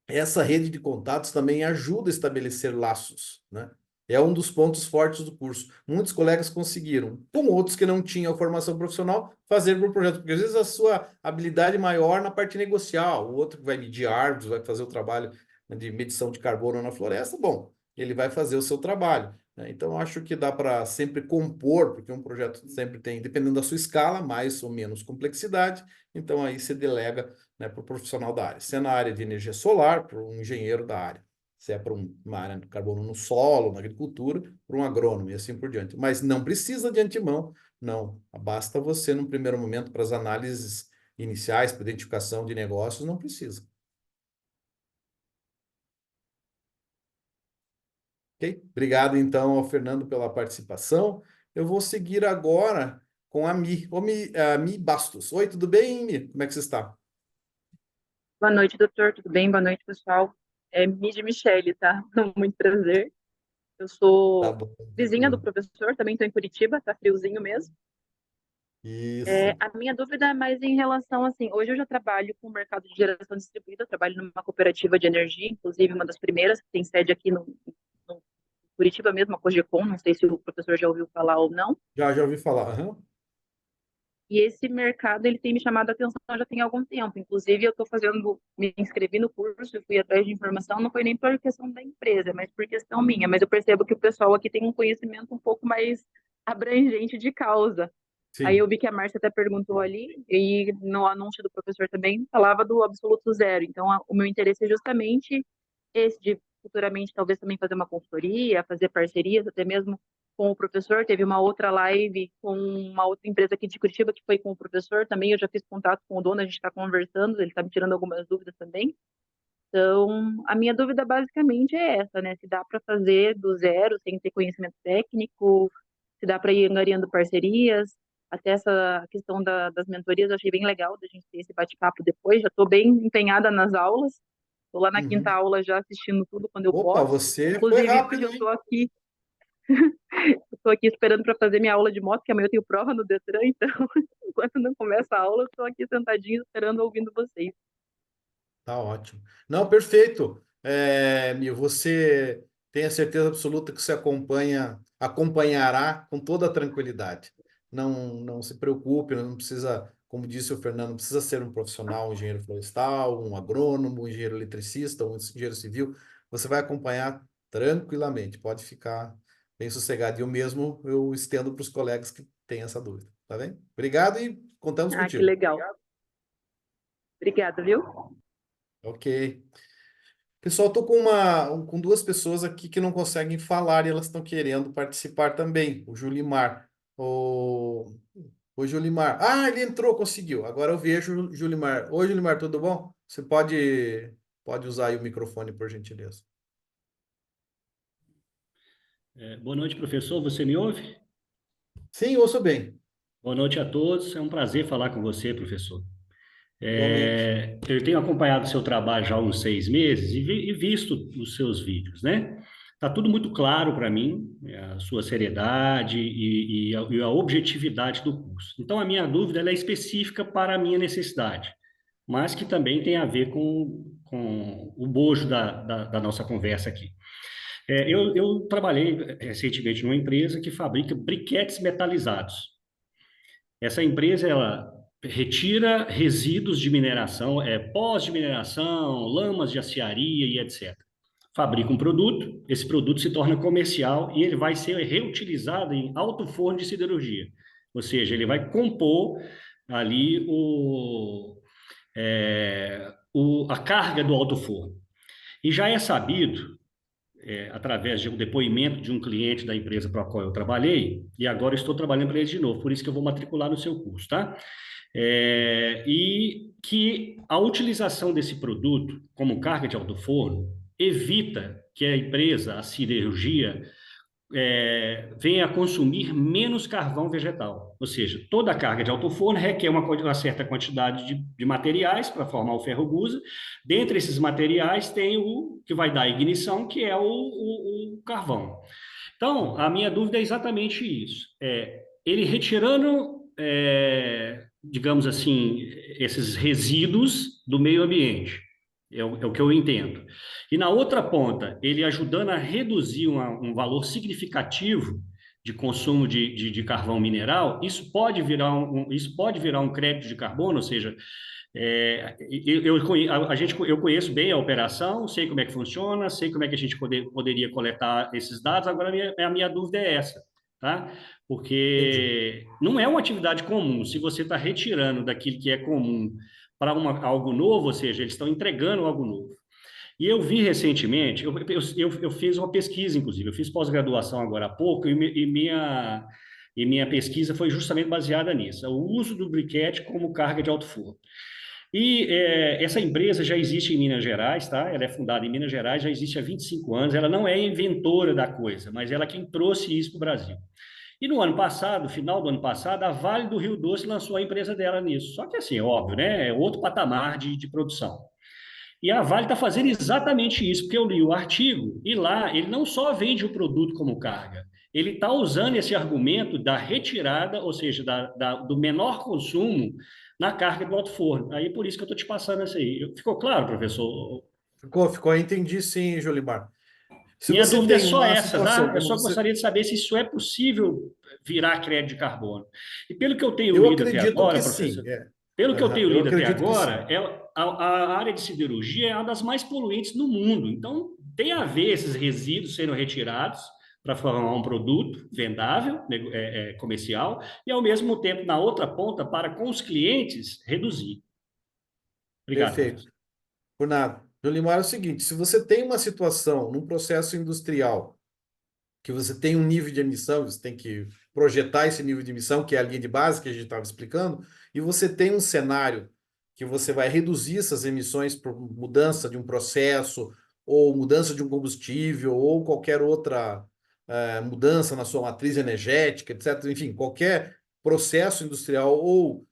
essa rede de contatos também ajuda a estabelecer laços, né? É um dos pontos fortes do curso. Muitos colegas conseguiram, com outros que não tinham formação profissional, fazer por projeto, porque às vezes a sua habilidade maior na parte negocial, o outro que vai medir árvores, vai fazer o trabalho, né, de medição de carbono na floresta, bom, ele vai fazer o seu trabalho, né? Então, acho que dá para sempre compor, porque um projeto sempre tem, dependendo da sua escala, mais ou menos complexidade, então aí você delega, né, para o profissional da área. Se é na área de energia solar, para um engenheiro da área. Se é para uma área de carbono no solo, na agricultura, para um agrônomo e assim por diante. Mas não precisa de antemão, não. Basta você, num primeiro momento, para as análises iniciais, para identificação de negócios, não precisa. Ok? Obrigado, então, ao Fernando pela participação. Eu vou seguir agora com a Mi Bastos. Oi, tudo bem, Mi? Como é que você está? Boa noite, doutor. Tudo bem? Boa noite, pessoal. É Midi Michele, tá? Muito prazer. Eu Tá sou bom, vizinha do tranquilo. professor, também estou em Curitiba, tá friozinho mesmo. Isso. A minha dúvida é mais em relação, assim, hoje eu já trabalho com o mercado de geração distribuída, eu trabalho numa cooperativa de energia, inclusive uma das primeiras, que tem sede aqui no Curitiba mesmo, a Cogecon, não sei se o professor já ouviu falar ou não. Já ouvi falar. Aham. E esse mercado, ele tem me chamado a atenção já tem algum tempo. Inclusive, eu estou me inscrevi no curso, eu fui atrás de informação, não foi nem por questão da empresa, mas por questão minha. Mas eu percebo que o pessoal aqui tem um conhecimento um pouco mais abrangente de causa. Aí eu Sim. vi que a Márcia até perguntou ali, e no anúncio do professor também falava do absoluto zero. Então, o meu interesse é justamente esse de futuramente talvez também fazer uma consultoria, fazer parcerias, até mesmo com o professor. Teve uma outra live com uma outra empresa aqui de Curitiba que foi com o professor também. Eu já fiz contato com o dono, a gente está conversando, ele está me tirando algumas dúvidas também. Então, a minha dúvida basicamente é essa, né? Se dá para fazer do zero, sem ter conhecimento técnico, se dá para ir angariando parcerias. Até essa questão das mentorias eu achei bem legal da gente ter esse bate-papo depois. Já estou bem empenhada nas aulas. Estou lá na quinta Uhum. aula já assistindo tudo quando eu Opa, posso. você foi Inclusive, hoje rápido, eu hein? estou aqui esperando para fazer minha aula de moto, que amanhã eu tenho prova no Detran, então, enquanto não começa a aula, eu estou aqui sentadinho esperando, ouvindo vocês. Tá ótimo. Não, perfeito. Mil, você tem a certeza absoluta que você acompanhará com toda a tranquilidade. Não se preocupe, não precisa, como disse o Fernando, não precisa ser um profissional, um engenheiro florestal, um agrônomo, um engenheiro eletricista, um engenheiro civil. Você vai acompanhar tranquilamente, pode ficar bem sossegado. E eu estendo para os colegas que têm essa dúvida, tá bem? Obrigado e contamos Ah, que contigo. legal. Obrigada, viu? Ok. Pessoal, estou com duas pessoas aqui que não conseguem falar e elas estão querendo participar também. O Julimar. O Julimar. Ah, ele entrou, conseguiu. Agora eu vejo o Julimar. Oi, Julimar, tudo bom? Você pode usar aí o microfone, por gentileza. Boa noite, professor. Você me ouve? Sim, ouço bem. Boa noite a todos. É um prazer falar com você, professor. Igualmente. Eu tenho acompanhado o seu trabalho já há uns 6 meses e visto os seus vídeos, né? Tá tudo muito claro para mim, a sua seriedade e a objetividade do curso. Então, a minha dúvida ela é específica para a minha necessidade, mas que também tem a ver com o bojo da nossa conversa aqui. Eu trabalhei recentemente numa empresa que fabrica briquetes metalizados. Essa empresa, ela retira resíduos de mineração, pós de mineração, lamas de aciaria e etc. Fabrica um produto, esse produto se torna comercial e ele vai ser reutilizado em alto forno de siderurgia. Ou seja, ele vai compor ali a carga do alto forno. E já é sabido através de um depoimento de um cliente da empresa para a qual eu trabalhei, e agora estou trabalhando para eles de novo, por isso que eu vou matricular no seu curso, tá? E que a utilização desse produto como carga de alto forno evita que a empresa, a siderurgia, venha a consumir menos carvão vegetal. Ou seja, toda a carga de alto forno requer uma certa quantidade de materiais para formar o ferro-gusa. Dentre esses materiais tem o que vai dar a ignição, que é o carvão. Então, a minha dúvida é exatamente isso. Ele retirando, digamos assim, esses resíduos do meio ambiente. É o que eu entendo. E na outra ponta, ele ajudando a reduzir um valor significativo de consumo de carvão mineral, isso pode virar um crédito de carbono, ou seja, eu conheço bem a operação, sei como é que funciona, sei como é que a gente poderia coletar esses dados, agora a minha dúvida é essa, tá? Entendi. Porque não é uma atividade comum, se você está retirando daquilo que é comum para algo novo, ou seja, eles estão entregando algo novo. E eu vi recentemente, eu fiz uma pesquisa, inclusive, eu fiz pós-graduação agora há pouco, e minha pesquisa foi justamente baseada nisso, o uso do briquete como carga de alto forno. E essa empresa já existe em Minas Gerais, tá? Ela é fundada em Minas Gerais, já existe há 25 anos, ela não é inventora da coisa, mas ela é quem trouxe isso para o Brasil. E no ano passado, final do ano passado, a Vale do Rio Doce lançou a empresa dela nisso. Só que assim, é óbvio, né? É outro patamar de produção. E a Vale está fazendo exatamente isso, porque eu li o artigo e lá ele não só vende o produto como carga, ele está usando esse argumento da retirada, ou seja, do menor consumo na carga do alto forno. Aí por isso que eu estou te passando isso aí. Ficou claro, professor? Ficou, entendi sim, Jolimar. Se Minha você dúvida é tem só uma essa, situação tá? Eu como só você. gostaria de saber se isso é possível virar crédito de carbono. E pelo que eu tenho Eu lido até acredito agora, que sim. professor, pelo que eu Aham, tenho eu lido até acredito que sim. agora, a área de siderurgia é uma das mais poluentes no mundo. Então, tem a ver esses resíduos sendo retirados para formar um produto vendável, comercial, e ao mesmo tempo, na outra ponta, para com os clientes reduzir. Obrigado, Perfeito. professor. Por nada. Jolimar, é o seguinte: se você tem uma situação num processo industrial que você tem um nível de emissão, você tem que projetar esse nível de emissão, que é a linha de base que a gente estava explicando, e você tem um cenário que você vai reduzir essas emissões por mudança de um processo, ou mudança de um combustível, ou qualquer outra mudança na sua matriz energética, etc. Enfim, qualquer processo industrial ou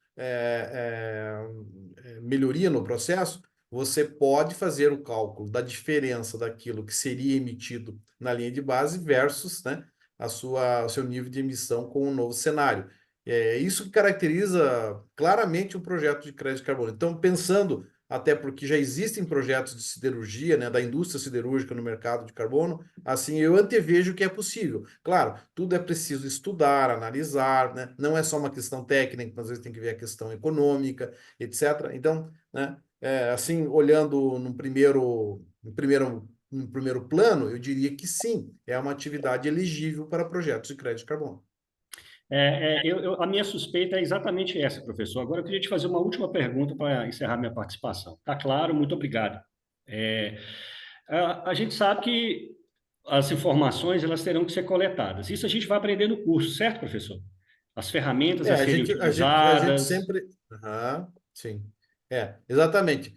melhoria no processo, você pode fazer o cálculo da diferença daquilo que seria emitido na linha de base versus, né, o seu nível de emissão com o novo cenário. É isso que caracteriza claramente um projeto de crédito de carbono. Então, pensando, até porque já existem projetos de siderurgia, né, da indústria siderúrgica no mercado de carbono, assim, eu antevejo que é possível. Claro, tudo é preciso estudar, analisar, né? Não é só uma questão técnica, às vezes tem que ver a questão econômica, etc. Então, né, assim, olhando num primeiro plano, eu diria que sim, é uma atividade elegível para projetos de crédito de carbono. A minha suspeita é exatamente essa, professor. Agora eu queria te fazer uma última pergunta para encerrar minha participação. Tá claro, muito obrigado. A gente sabe que as informações elas terão que ser coletadas. Isso a gente vai aprender no curso, certo, professor? As ferramentas a A serem gente, a gente utilizadas. sempre. Aham, sim. Exatamente.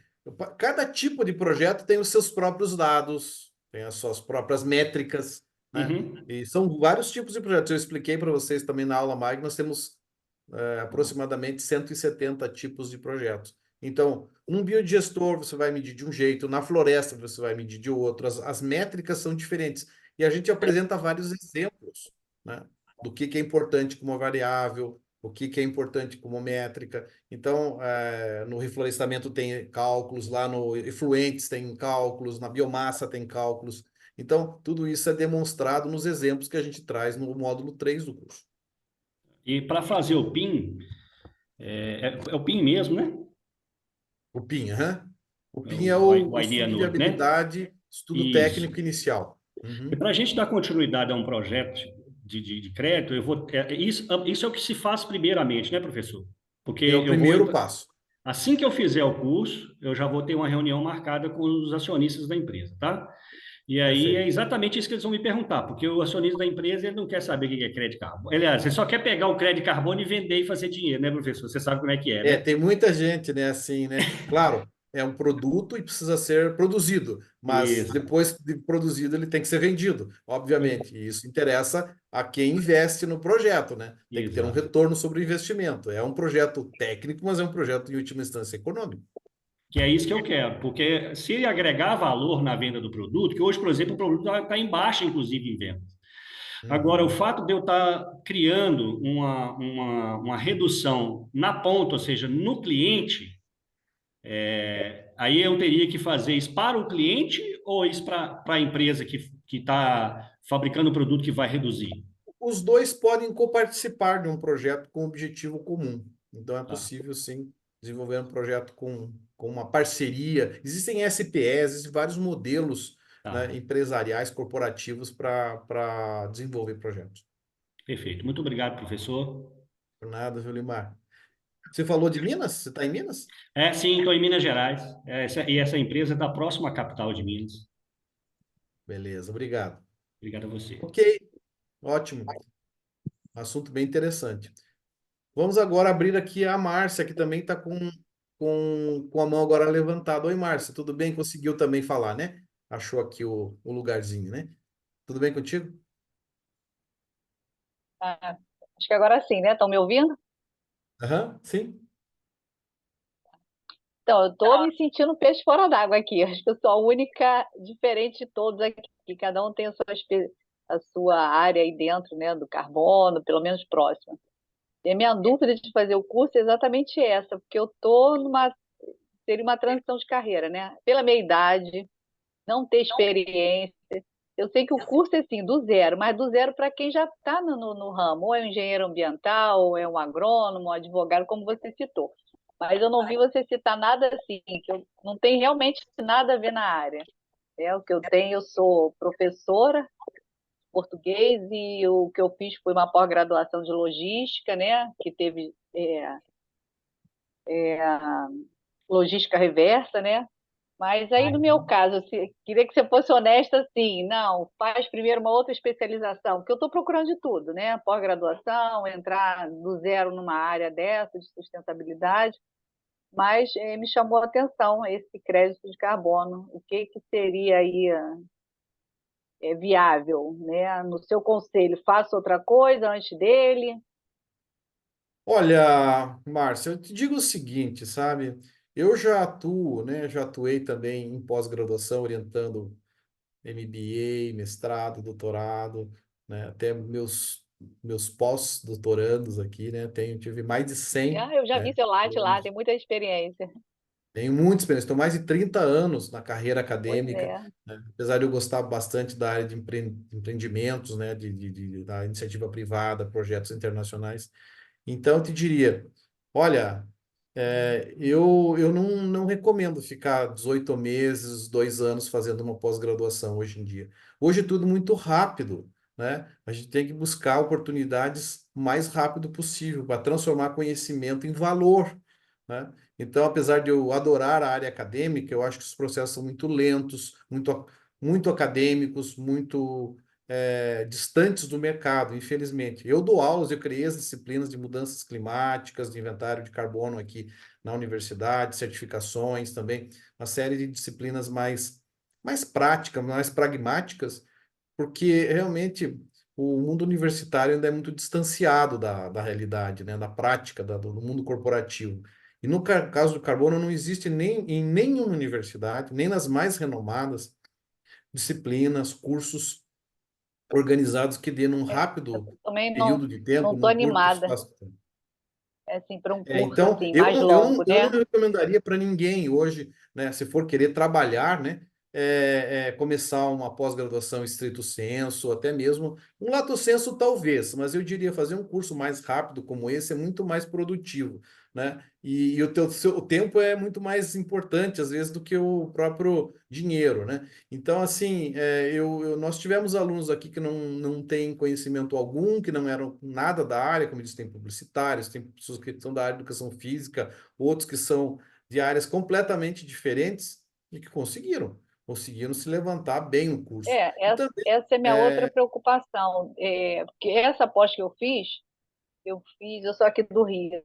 Cada tipo de projeto tem os seus próprios dados, tem as suas próprias métricas, né? Uhum. E são vários tipos de projetos. Eu expliquei para vocês também na aula MAG, nós temos aproximadamente 170 tipos de projetos. Então, num biodigestor você vai medir de um jeito, na floresta você vai medir de outro, as métricas são diferentes. E a gente apresenta vários exemplos, né, do que é importante como variável, o que é importante como métrica. Então, no reflorestamento tem cálculos, lá no efluentes tem cálculos, na biomassa tem cálculos. Então, tudo isso é demonstrado nos exemplos que a gente traz no módulo 3 do curso. E para fazer o PIN, é o PIN mesmo, né? O PIN, aham. O É PIN é o o Idea estudo de Note, né? viabilidade, estudo Isso. técnico inicial. E para a gente dar continuidade a um projeto de crédito, isso é o que se faz primeiramente, né, professor? Porque É o eu vou primeiro passo. assim que eu fizer o curso, eu já vou ter uma reunião marcada com os acionistas da empresa, tá? E aí é Perfeito. exatamente isso que eles vão me perguntar, porque o acionista da empresa ele não quer saber o que é crédito carbono. Aliás, ele só quer pegar o crédito carbono e vender e fazer dinheiro, né, professor? Você sabe como é que é, né? Tem muita gente, né, assim, né? Claro, é um produto e precisa ser produzido, mas Isso. depois de produzido ele tem que ser vendido, obviamente. E isso interessa a quem investe no projeto, né? Tem que ter um Exato. retorno sobre o investimento. É um projeto técnico, mas é um projeto em última instância econômico. Que é isso que eu quero, porque se ele agregar valor na venda do produto, que hoje, por exemplo, o produto está em baixa, inclusive, em vendas. Agora, o Uhum. fato de eu estar criando uma redução na ponta, ou seja, no cliente, aí eu teria que fazer isso para o cliente ou isso para a empresa que está fabricando o produto que vai reduzir? Os dois podem coparticipar de um projeto com objetivo comum. Então, é Tá, possível, sim, desenvolver um projeto com uma parceria. Existem SPEs, existem vários modelos, tá. né, empresariais, corporativos para desenvolver projetos. Perfeito. Muito obrigado, professor. Por nada, Julimar. Você falou de Minas? Você está em Minas? Sim, estou em Minas Gerais. E essa empresa está próxima à capital de Minas. Beleza, obrigado. Obrigado a você. Ok, ótimo. Assunto bem interessante. Vamos agora abrir aqui a Márcia, que também está com a mão agora levantada. Oi, Márcia, tudo bem? Conseguiu também falar, né? Achou aqui o lugarzinho, né? Tudo bem contigo? Ah, acho que agora sim, né? Estão me ouvindo? Aham, sim. Então, eu estou me sentindo peixe fora d'água aqui. Acho que eu sou a única diferente de todos aqui. Cada um tem a sua área aí dentro, né, do carbono, pelo menos próxima. E a minha dúvida de fazer o curso é exatamente essa, porque eu estou seria uma transição de carreira, né? Pela minha idade, não ter experiência. Eu sei que o curso é assim, do zero, mas do zero para quem já está no ramo, ou é um engenheiro ambiental, ou é um agrônomo, um advogado, como você citou. Mas eu não vi você citar nada assim, que eu não tem realmente nada a ver na área. O que eu tenho, eu sou professora de português e o que eu fiz foi uma pós-graduação de logística, né? Que teve logística reversa, né? Mas aí, no meu caso, queria que você fosse honesta assim, não, faz primeiro uma outra especialização, porque eu estou procurando de tudo, né? Pós-graduação, entrar do zero numa área dessa, de sustentabilidade, mas me chamou a atenção esse crédito de carbono. O que que seria aí viável, né? No seu conselho, faça outra coisa antes dele? Olha, Márcia, eu te digo o seguinte, sabe? Eu já atuo, né? Já atuei também em pós-graduação, orientando MBA, mestrado, doutorado, né? Até meus pós-doutorandos aqui, né? Tive mais de 100, Eu já vi né? seu latte lá, tem muita experiência. Tenho muita experiência, estou mais de 30 anos na carreira Pois acadêmica, é. né? Apesar de eu gostar bastante da área de empreendimentos, né? Da iniciativa privada, projetos internacionais. Então, eu te diria, olha, eu não recomendo ficar 18 meses, 2 anos fazendo uma pós-graduação hoje em dia. Hoje é tudo muito rápido, né? A gente tem que buscar oportunidades o mais rápido possível para transformar conhecimento em valor, né? Então, apesar de eu adorar a área acadêmica, eu acho que os processos são muito lentos, muito acadêmicos, muito distantes do mercado, infelizmente. Eu dou aulas, eu criei as disciplinas de mudanças climáticas, de inventário de carbono aqui na universidade, certificações também, uma série de disciplinas mais práticas, mais pragmáticas, porque realmente o mundo universitário ainda é muito distanciado da realidade, né, da prática, do mundo corporativo. E no caso do carbono, não existe nem em nenhuma universidade, nem nas mais renomadas, disciplinas, cursos organizados que dê num rápido Eu também período de tempo, não tô num curto animada, espaço de tempo. assim, para um curso Então, assim eu mais não, eu não, longo, eu não né? recomendaria para ninguém hoje, né, se for querer trabalhar, né, começar uma pós-graduação estrito sensu, até mesmo um lato sensu talvez, mas eu diria fazer um curso mais rápido como esse é muito mais produtivo, né? E o tempo é muito mais importante às vezes do que o próprio dinheiro, né? Então, assim, nós tivemos alunos aqui que não têm conhecimento algum, que não eram nada da área, como eles têm publicitários, tem pessoas que são da área de educação física, outros que são de áreas completamente diferentes e que conseguiram se levantar bem no curso. E também, Essa é minha outra preocupação, porque essa pós que eu sou aqui do Rio,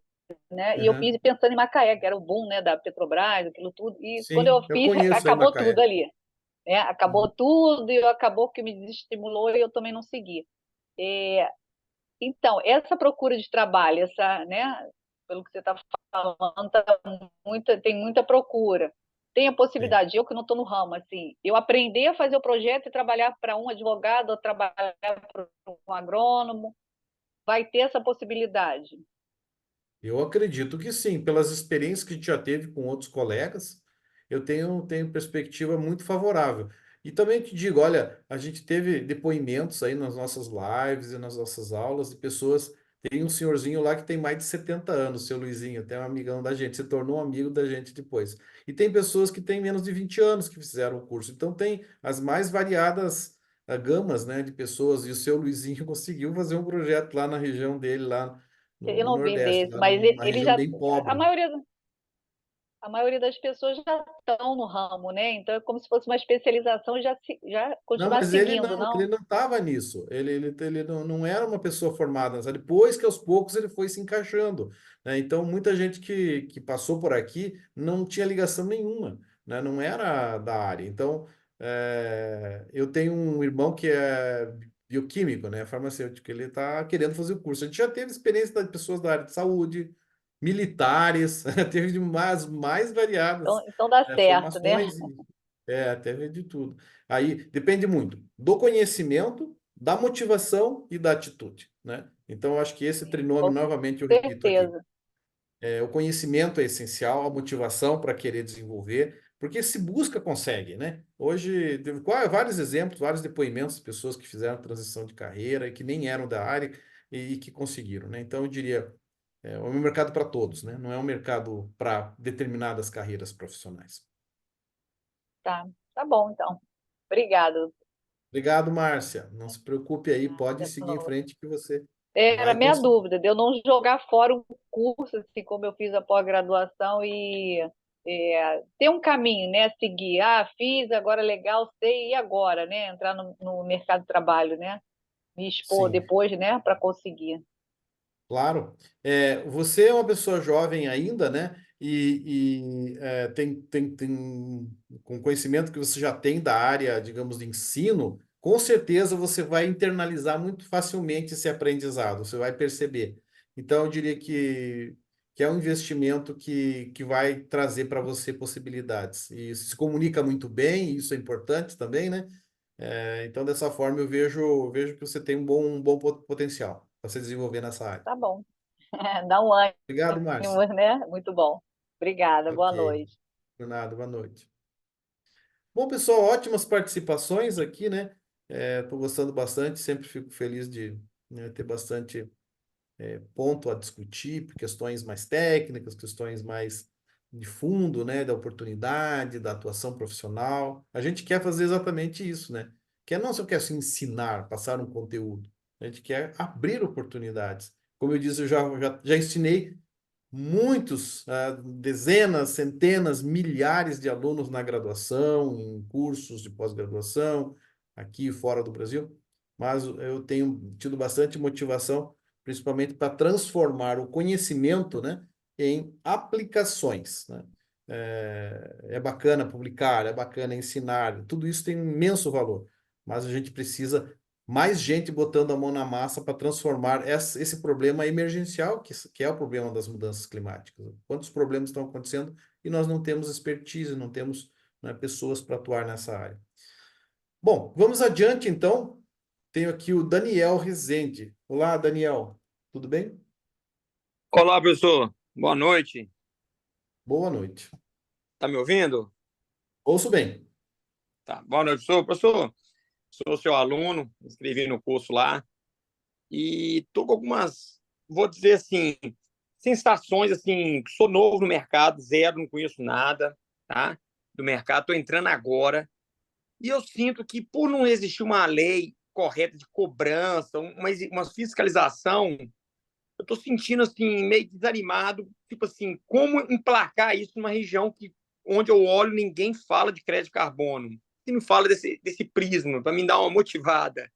né? E eu aham, fiz pensando em Macaé, que era o boom, né, da Petrobras, aquilo tudo. E quando eu sim, eu fiz, conheço aí acabou tudo Macaé. ali, né? Acabou Uhum. tudo e acabou que me desestimulou e eu também não segui. É, então, essa procura de trabalho, né, pelo que você está falando, tem muita procura. Tem a Sim. possibilidade, eu que não estou no ramo, assim, eu aprender a fazer o projeto e trabalhar para um advogado ou trabalhar para um agrônomo, vai ter essa possibilidade. Eu acredito que sim, pelas experiências que a gente já teve com outros colegas, eu tenho perspectiva muito favorável. E também te digo, olha, a gente teve depoimentos aí nas nossas lives e nas nossas aulas de pessoas. Tem um senhorzinho lá que tem mais de 70 anos, seu Luizinho, até um amigão da gente, se tornou um amigo da gente depois. E tem pessoas que têm menos de 20 anos que fizeram o curso. Então tem as mais variadas gamas, né, de pessoas. E o seu Luizinho conseguiu fazer um projeto lá na região dele, lá Eu no não vi Nordeste, desse, lá mas numa ele região já. bem A pobre. maioria, a maioria das pessoas já estão no ramo, né? Então é como se fosse uma especialização e já Não, continuar mas ele seguindo, não, ele não? não estava nisso. Ele não era uma pessoa formada, sabe? Depois que aos poucos ele foi se encaixando, né? Então, muita gente que passou por aqui não tinha ligação nenhuma, né? Não era da área. Então, eu tenho um irmão que é bioquímico, né? Farmacêutico. Ele está querendo fazer o curso. A gente já teve experiência de pessoas da área de saúde, militares, teve de mais variadas, Então dá né, certo, né? formações. Teve de tudo. Aí depende muito do conhecimento, da motivação e da atitude, né? Então, eu acho que esse trinômio, Com novamente, eu repito aqui, certeza. o conhecimento é essencial, a motivação para querer desenvolver, porque se busca, consegue, né? Hoje, teve vários exemplos, vários depoimentos de pessoas que fizeram transição de carreira e que nem eram da área e que conseguiram, né? Então, eu diria, é um mercado para todos, né? Não é um mercado para determinadas carreiras profissionais. Tá bom, então. Obrigado. Obrigado, Márcia. Não se preocupe aí, pode De seguir em novo. frente que você Era a vai minha conseguir. dúvida, de eu não jogar fora um curso, assim como eu fiz a pós-graduação e ter um caminho, né? Seguir, fiz, agora legal, sei, e agora, né? Entrar no mercado de trabalho, né? Me expor Sim, depois, né? Para conseguir. claro. Você é uma pessoa jovem ainda, né? com conhecimento que você já tem da área, digamos, de ensino, com certeza você vai internalizar muito facilmente esse aprendizado, você vai perceber. Então, eu diria que é um investimento que vai trazer para você possibilidades. E se comunica muito bem, isso é importante também, né? Então, dessa forma, eu vejo que você tem um bom potencial para se desenvolver nessa área. Tá bom. Dá um Obrigado, Márcio. ânimo, né? Muito bom. Obrigada, boa Ok, noite. por nada, boa noite. Bom, pessoal, ótimas participações aqui, né? Estou gostando bastante, sempre fico feliz de, né, ter bastante ponto a discutir, questões mais técnicas, questões mais de fundo, né? Da oportunidade, da atuação profissional. A gente quer fazer exatamente isso, né? Não só quer se ensinar, passar um conteúdo. A gente quer abrir oportunidades. Como eu disse, eu já ensinei muitos, dezenas, centenas, milhares de alunos na graduação, em cursos de pós-graduação, aqui e fora do Brasil, mas eu tenho tido bastante motivação, principalmente para transformar o conhecimento, né, em aplicações, né? É bacana publicar, é bacana ensinar, tudo isso tem um imenso valor, mas a gente precisa mais gente botando a mão na massa para transformar esse problema emergencial, que é o problema das mudanças climáticas. Quantos problemas estão acontecendo e nós não temos expertise, não temos, né, pessoas para atuar nessa área. Bom, vamos adiante então. Tenho aqui o Daniel Rezende. Olá, Daniel. Tudo bem? Olá, professor. Boa noite. Boa noite. Tá me ouvindo? Ouço bem. Tá. Boa noite, professor. Professor, sou seu aluno, inscrevi no curso lá e tô com algumas, vou dizer assim, sensações assim, sou novo no mercado, zero, não conheço nada, tá? Do mercado, tô entrando agora e eu sinto que por não existir uma lei correta de cobrança, uma fiscalização, eu tô sentindo assim meio desanimado, tipo assim, como emplacar isso numa região que onde eu olho ninguém fala de crédito de carbono. E me fala desse prisma para me dar uma motivada.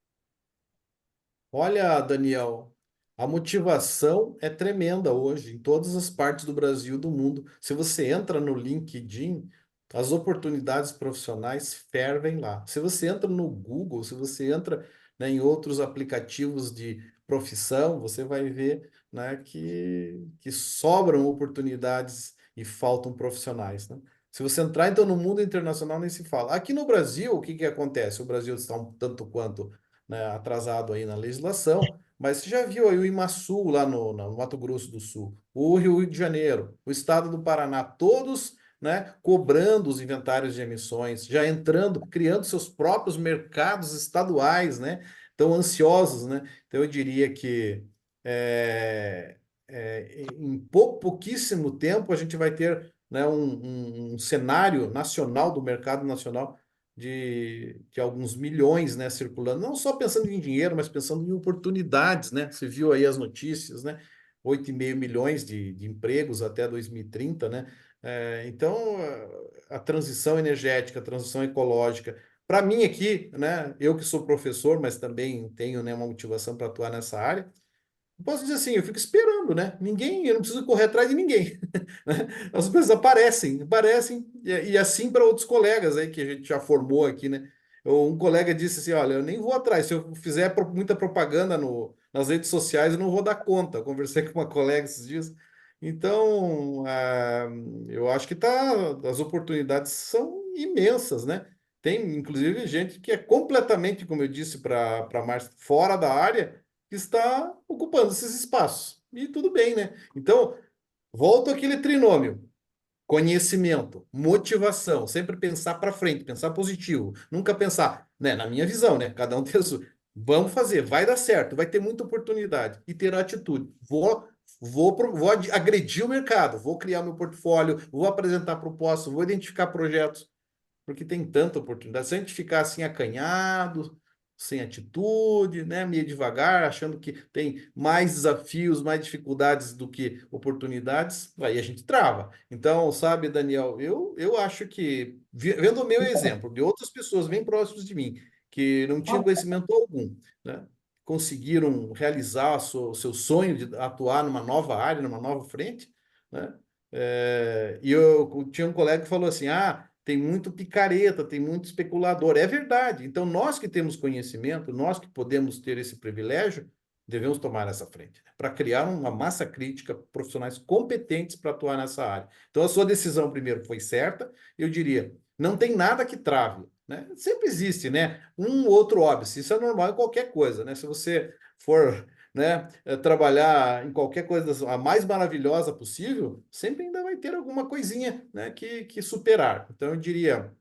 Olha, Daniel, a motivação é tremenda hoje, em todas as partes do Brasil e do mundo. Se você entra no LinkedIn, as oportunidades profissionais fervem lá. Se você entra no Google, se você entra, né, em outros aplicativos de profissão, você vai ver, né, que sobram oportunidades e faltam profissionais, né? Se você entrar, então, no mundo internacional, nem se fala. Aqui no Brasil, o que que acontece? O Brasil está um tanto quanto, né, atrasado aí na legislação, mas você já viu aí o Imaçu lá no Mato Grosso do Sul, o Rio de Janeiro, o estado do Paraná, todos, né, cobrando os inventários de emissões, já entrando, criando seus próprios mercados estaduais, né, tão ansiosos, né? Então eu diria que em pouquíssimo tempo a gente vai ter, né, um cenário nacional do mercado nacional de alguns milhões, né, circulando, não só pensando em dinheiro, mas pensando em oportunidades, né? Você viu aí as notícias, né? 8,5 milhões de empregos até 2030, né? Então, a transição energética, a transição ecológica, para mim aqui, né, eu que sou professor, mas também tenho, né, uma motivação para atuar nessa área, eu posso dizer assim, eu fico esperando, né? Eu não preciso correr atrás de ninguém. Né? As coisas aparecem, e assim para outros colegas aí que a gente já formou aqui, né? Um colega disse assim, olha, eu nem vou atrás, se eu fizer muita propaganda nas redes sociais, eu não vou dar conta. Eu conversei com uma colega esses dias. Então, eu acho que as oportunidades são imensas, né? Tem, inclusive, gente que é completamente, como eu disse para Márcia, fora da área, que está ocupando esses espaços. E tudo bem, né? Então, volto àquele trinômio. Conhecimento, motivação, sempre pensar para frente, pensar positivo, nunca pensar, né, na minha visão, né? Cada um tem a sua. Vamos fazer, vai dar certo, vai ter muita oportunidade e ter atitude. Vou agredir o mercado, vou criar meu portfólio, vou apresentar propostas, vou identificar projetos, porque tem tanta oportunidade. Se a gente ficar assim acanhado, sem atitude, né, meio devagar, achando que tem mais desafios, mais dificuldades do que oportunidades, aí a gente trava. Então, sabe, Daniel, eu acho que, vendo o meu exemplo, de outras pessoas bem próximas de mim, que não tinham conhecimento algum, né, conseguiram realizar o seu sonho de atuar numa nova área, numa nova frente, né? E eu tinha um colega que falou assim: ah, tem muito picareta, tem muito especulador. É verdade. Então, nós que temos conhecimento, nós que podemos ter esse privilégio, devemos tomar essa frente, né? Para criar uma massa crítica, profissionais competentes para atuar nessa área. Então, a sua decisão, primeiro, foi certa. Eu diria, não tem nada que trave, né? Sempre existe, né? Um ou outro óbice. Isso é normal em qualquer coisa, né? Se você for, né, trabalhar em qualquer coisa a mais maravilhosa possível, sempre ainda vai ter alguma coisinha, né, que superar. Então, eu diria,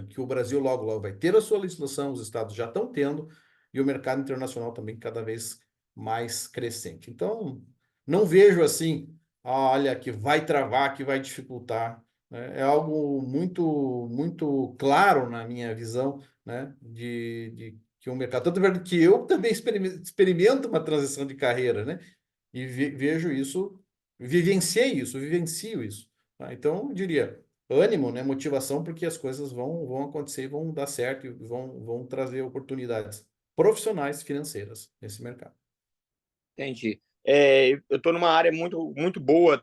que o Brasil logo, logo vai ter a sua legislação, os estados já estão tendo, e o mercado internacional também cada vez mais crescente. Então, não vejo assim, olha, que vai travar, que vai dificultar, né? É algo muito, muito claro na minha visão, né, de que o mercado, tanto é que eu também experimento uma transição de carreira, né, e vejo isso, vivencio isso, tá? Então, eu diria, ânimo, né, motivação, porque as coisas vão acontecer e vão dar certo e vão trazer oportunidades profissionais financeiras nesse mercado. Entendi. Eu estou numa área muito, muito boa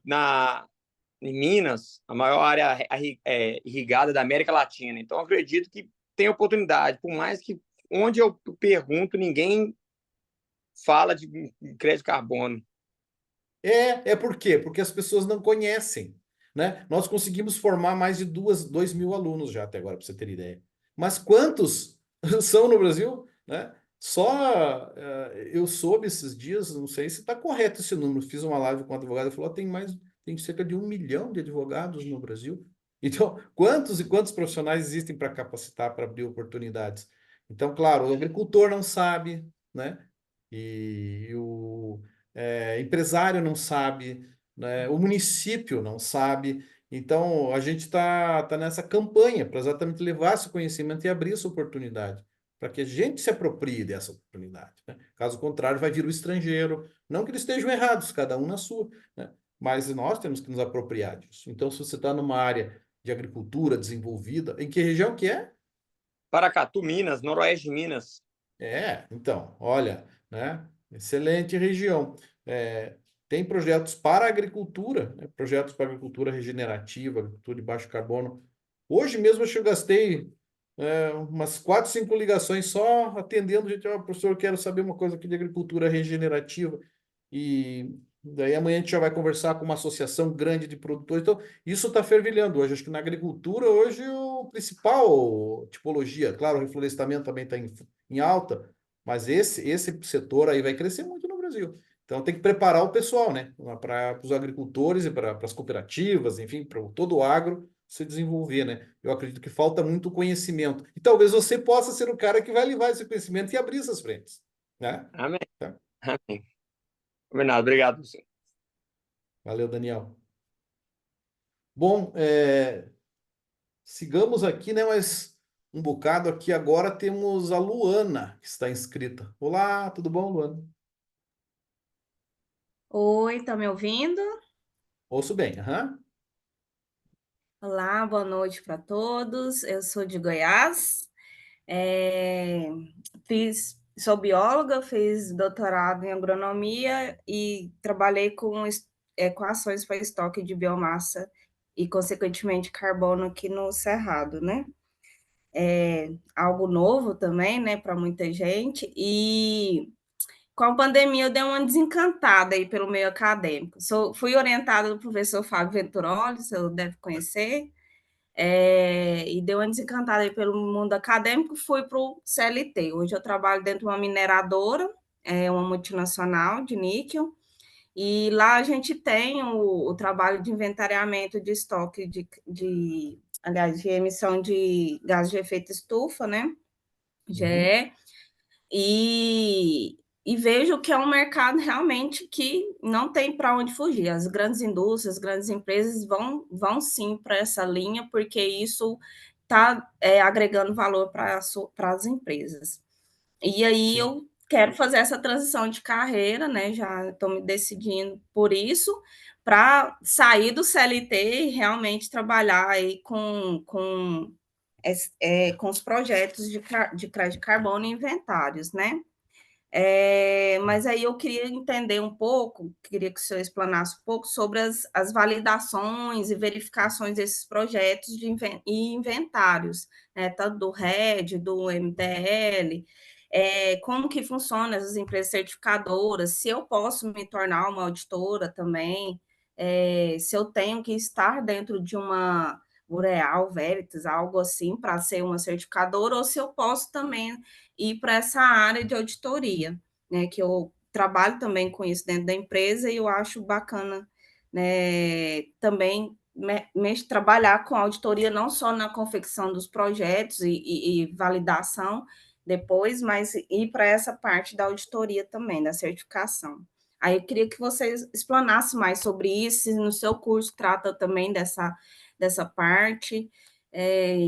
em Minas, a maior área irrigada da América Latina. Então, eu acredito que tem oportunidade, por mais que onde eu pergunto, ninguém fala de crédito carbono. Por quê? Porque as pessoas não conhecem, né? Nós conseguimos formar mais de 2.000 alunos já até agora, para você ter ideia. Mas quantos são no Brasil, né? Só eu soube esses dias, não sei se está correto esse número. Fiz uma live com um advogado e falou: tem cerca de 1 milhão de advogados no Brasil. Então, quantos e quantos profissionais existem para capacitar, para abrir oportunidades? Então, claro, o agricultor não sabe, né? E o empresário não sabe, né? O município não sabe. Então, a gente está nessa campanha para exatamente levar esse conhecimento e abrir essa oportunidade, para que a gente se aproprie dessa oportunidade, né? Caso contrário, vai vir o estrangeiro. Não que eles estejam errados, cada um na sua, né? Mas nós temos que nos apropriar disso. Então, se você está numa área de agricultura desenvolvida, em que região que é? Paracatu, Minas, noroeste de Minas. Então, olha, né? Excelente região. Tem projetos para a agricultura, né? Projetos para agricultura regenerativa, agricultura de baixo carbono. Hoje mesmo eu gastei umas 4, 5 ligações só atendendo gente. Professor, eu quero saber uma coisa aqui de agricultura regenerativa. E daí amanhã a gente já vai conversar com uma associação grande de produtores. Então, isso está fervilhando hoje. Acho que na agricultura, hoje, o principal tipologia, claro, o reflorestamento também está em alta, mas esse setor aí vai crescer muito no Brasil. Então tem que preparar o pessoal, né? Para os agricultores e para as cooperativas, enfim, para todo o agro se desenvolver, né? Eu acredito que falta muito conhecimento. E talvez você possa ser o cara que vai levar esse conhecimento e abrir essas frentes, né? Amém. Tá. Amém. Combinado. Obrigado, professor. Valeu, Daniel. Bom, sigamos aqui, né? Mas um bocado aqui agora temos a Luana, que está inscrita. Olá, tudo bom, Luana? Oi, tá me ouvindo? Ouço bem, aham. Olá, boa noite para todos. Eu sou de Goiás, é, sou bióloga, fiz doutorado em agronomia e trabalhei com equações para estoque de biomassa e, consequentemente, carbono aqui no Cerrado, né? É algo novo também, né, para muita gente. E com a pandemia, eu dei uma desencantada aí pelo meio acadêmico. Fui orientada do professor Fábio Venturoli, você deve conhecer, e dei uma desencantada aí pelo mundo acadêmico, fui para o CLT. Hoje eu trabalho dentro de uma mineradora, uma multinacional de níquel, e lá a gente tem o trabalho de inventariamento de estoque aliás, de emissão de gás de efeito estufa, né? GE, e vejo que é um mercado realmente que não tem para onde fugir. As grandes indústrias, as grandes empresas vão sim para essa linha, porque isso está agregando valor para as empresas. E aí Sim. eu quero fazer essa transição de carreira, né? Já estou me decidindo por isso, para sair do CLT e realmente trabalhar aí com os projetos de crédito de carbono e inventários, né? Mas aí eu queria entender um pouco, queria que o senhor explanasse um pouco sobre as validações e verificações desses projetos e inventários, né, tanto do RED, do MTL, como que funciona essas empresas certificadoras, se eu posso me tornar uma auditora também, se eu tenho que estar dentro de uma Boreal, Veritas, algo assim, para ser uma certificadora, ou se eu posso também ir para essa área de auditoria, né, que eu trabalho também com isso dentro da empresa e eu acho bacana, né, também trabalhar com auditoria não só na confecção dos projetos e validação depois, mas ir para essa parte da auditoria também, da certificação. Aí eu queria que vocês explanassem mais sobre isso, se no seu curso trata também dessa parte,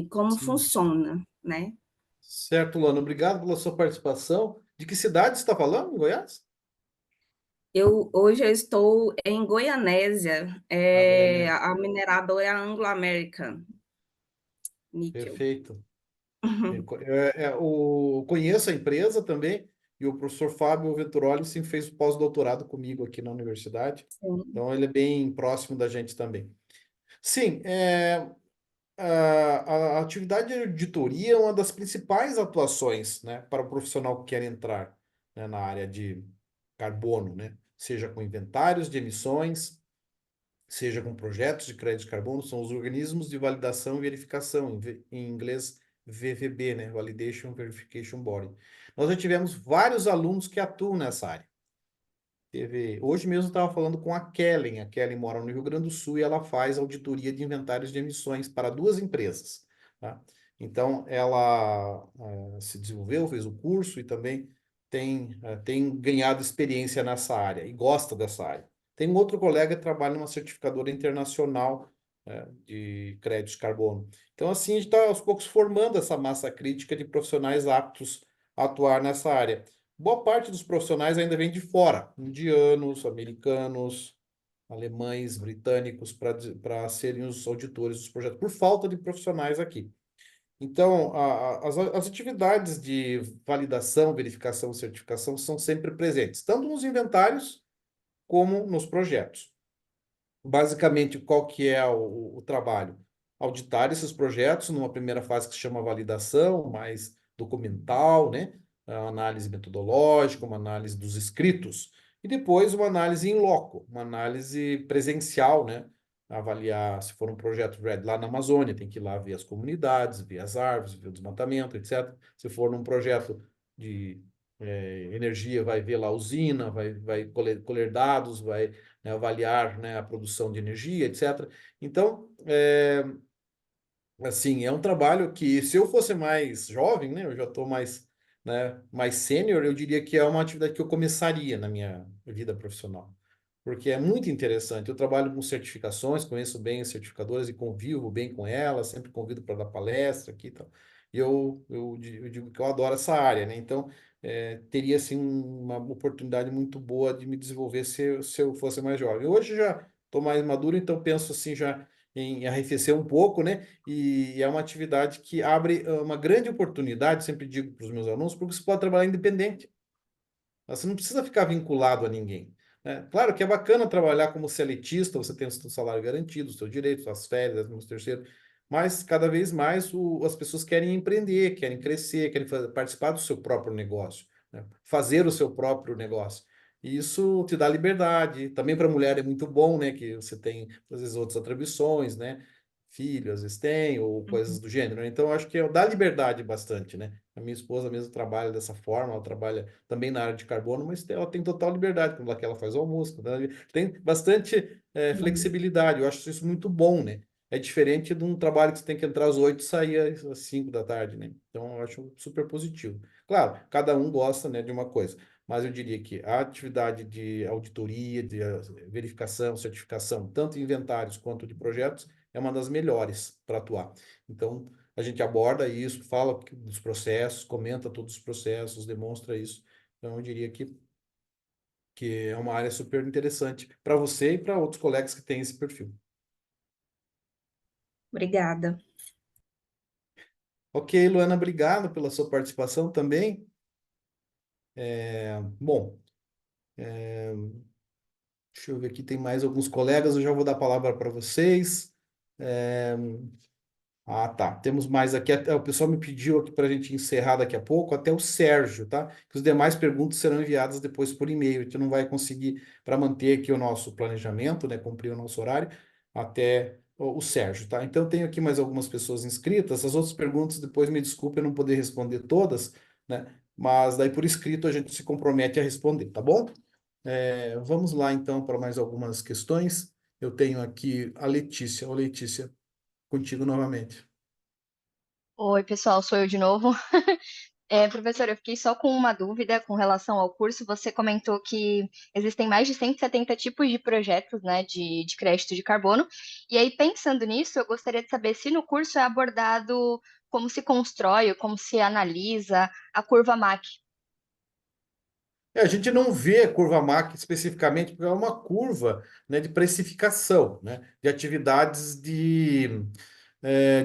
como Sim. funciona, né? Certo, Luana, obrigado pela sua participação. De que cidade você está falando, em Goiás? Hoje eu estou em Goianésia, Goianésia. a mineradora é a Anglo American Níquel. Perfeito. Conheço a empresa também, e o professor Fábio Venturoli sim fez pós-doutorado comigo aqui na universidade, Sim, então ele é bem próximo da gente também. Sim, a atividade de auditoria é uma das principais atuações, né, para o profissional que quer entrar, né, na área de carbono, né, seja com inventários de emissões, seja com projetos de crédito de carbono, são os organismos de validação e verificação, em inglês VVB, né? Validation Verification Body. Nós já tivemos vários alunos que atuam nessa área. Hoje mesmo estava falando com a Kellen mora no Rio Grande do Sul e ela faz auditoria de inventários de emissões para 2 empresas, tá? Então, ela se desenvolveu, fez o curso e também tem ganhado experiência nessa área e gosta dessa área. Tem um outro colega que trabalha numa certificadora internacional de crédito de carbono. Então, assim, a gente está aos poucos formando essa massa crítica de profissionais aptos a atuar nessa área. Boa parte dos profissionais ainda vem de fora, indianos, americanos, alemães, britânicos, para serem os auditores dos projetos, por falta de profissionais aqui. Então, as atividades de validação, verificação e certificação são sempre presentes, tanto nos inventários como nos projetos. Basicamente, qual que é o trabalho? Auditar esses projetos numa primeira fase que se chama validação, mais documental, né? A análise metodológica, uma análise dos escritos, e depois uma análise in loco, uma análise presencial, né? Avaliar se for um projeto RED lá na Amazônia, tem que ir lá ver as comunidades, ver as árvores, ver o desmatamento, etc. Se for num projeto de energia, vai ver lá a usina, vai colher dados, vai, né, avaliar, né, a produção de energia, etc. Então, assim, é um trabalho que, se eu fosse mais jovem, né, eu já estou mais, né, mais sênior, eu diria que é uma atividade que eu começaria na minha vida profissional, porque é muito interessante. Eu trabalho com certificações, conheço bem as certificadoras e convivo bem com elas, sempre convido para dar palestra aqui e tal. E eu digo que eu adoro essa área, né? Então, teria, assim, uma oportunidade muito boa de me desenvolver se eu fosse mais jovem. Hoje já estou mais maduro, então penso, assim, já em arrefecer um pouco, né? E é uma atividade que abre uma grande oportunidade, sempre digo para os meus alunos, porque você pode trabalhar independente. Você não precisa ficar vinculado a ninguém, né? Claro que é bacana trabalhar como seletista, você tem o seu salário garantido, os seus direitos, suas férias, os terceiros, mas cada vez mais as pessoas querem empreender, querem crescer, querem participar do seu próprio negócio, né? Fazer o seu próprio negócio. E isso te dá liberdade. Também para a mulher é muito bom, né? Que você tem, às vezes, outras atribuições, né? Filho, às vezes tem, ou coisas do gênero, né? Então, acho que dá liberdade bastante, né? A minha esposa mesmo trabalha dessa forma, ela trabalha também na área de carbono, mas ela tem total liberdade, quando ela faz o almoço, tem bastante flexibilidade. Eu acho isso muito bom, né? É diferente de um trabalho que você tem que entrar às 8 e sair às 5 da tarde, né? Então, eu acho super positivo. Claro, cada um gosta, né, de uma coisa, mas eu diria que a atividade de auditoria, de verificação, certificação, tanto em inventários quanto de projetos, é uma das melhores para atuar. Então, a gente aborda isso, fala dos processos, comenta todos os processos, demonstra isso. Então, eu diria que é uma área super interessante para você e para outros colegas que têm esse perfil. obrigada. Ok, Luana, obrigado pela sua participação também. Bom, deixa eu ver aqui, tem mais alguns colegas, eu já vou dar a palavra para vocês. É, tá. Temos mais aqui. O pessoal me pediu aqui para a gente encerrar daqui a pouco, até o Sérgio, tá? Que os demais perguntas serão enviadas depois por e-mail. A gente não vai conseguir, para manter aqui o nosso planejamento, né? Cumprir o nosso horário, até o Sérgio, tá? Então, eu tenho aqui mais algumas pessoas inscritas. As outras perguntas, depois me desculpe eu não poder responder todas, né? Mas daí por escrito a gente se compromete a responder, tá bom? Vamos lá, então, para mais algumas questões. Eu tenho aqui a Letícia. Ô, Letícia, contigo novamente. Oi, pessoal, sou eu de novo. Professor, eu fiquei só com uma dúvida com relação ao curso. Você comentou que existem mais de 170 tipos de projetos, né, de crédito de carbono. E aí, pensando nisso, eu gostaria de saber se no curso é abordado como se constrói, ou como se analisa a curva MAC. A gente não vê a curva MAC especificamente, porque é uma curva, né, de precificação, né, de atividades de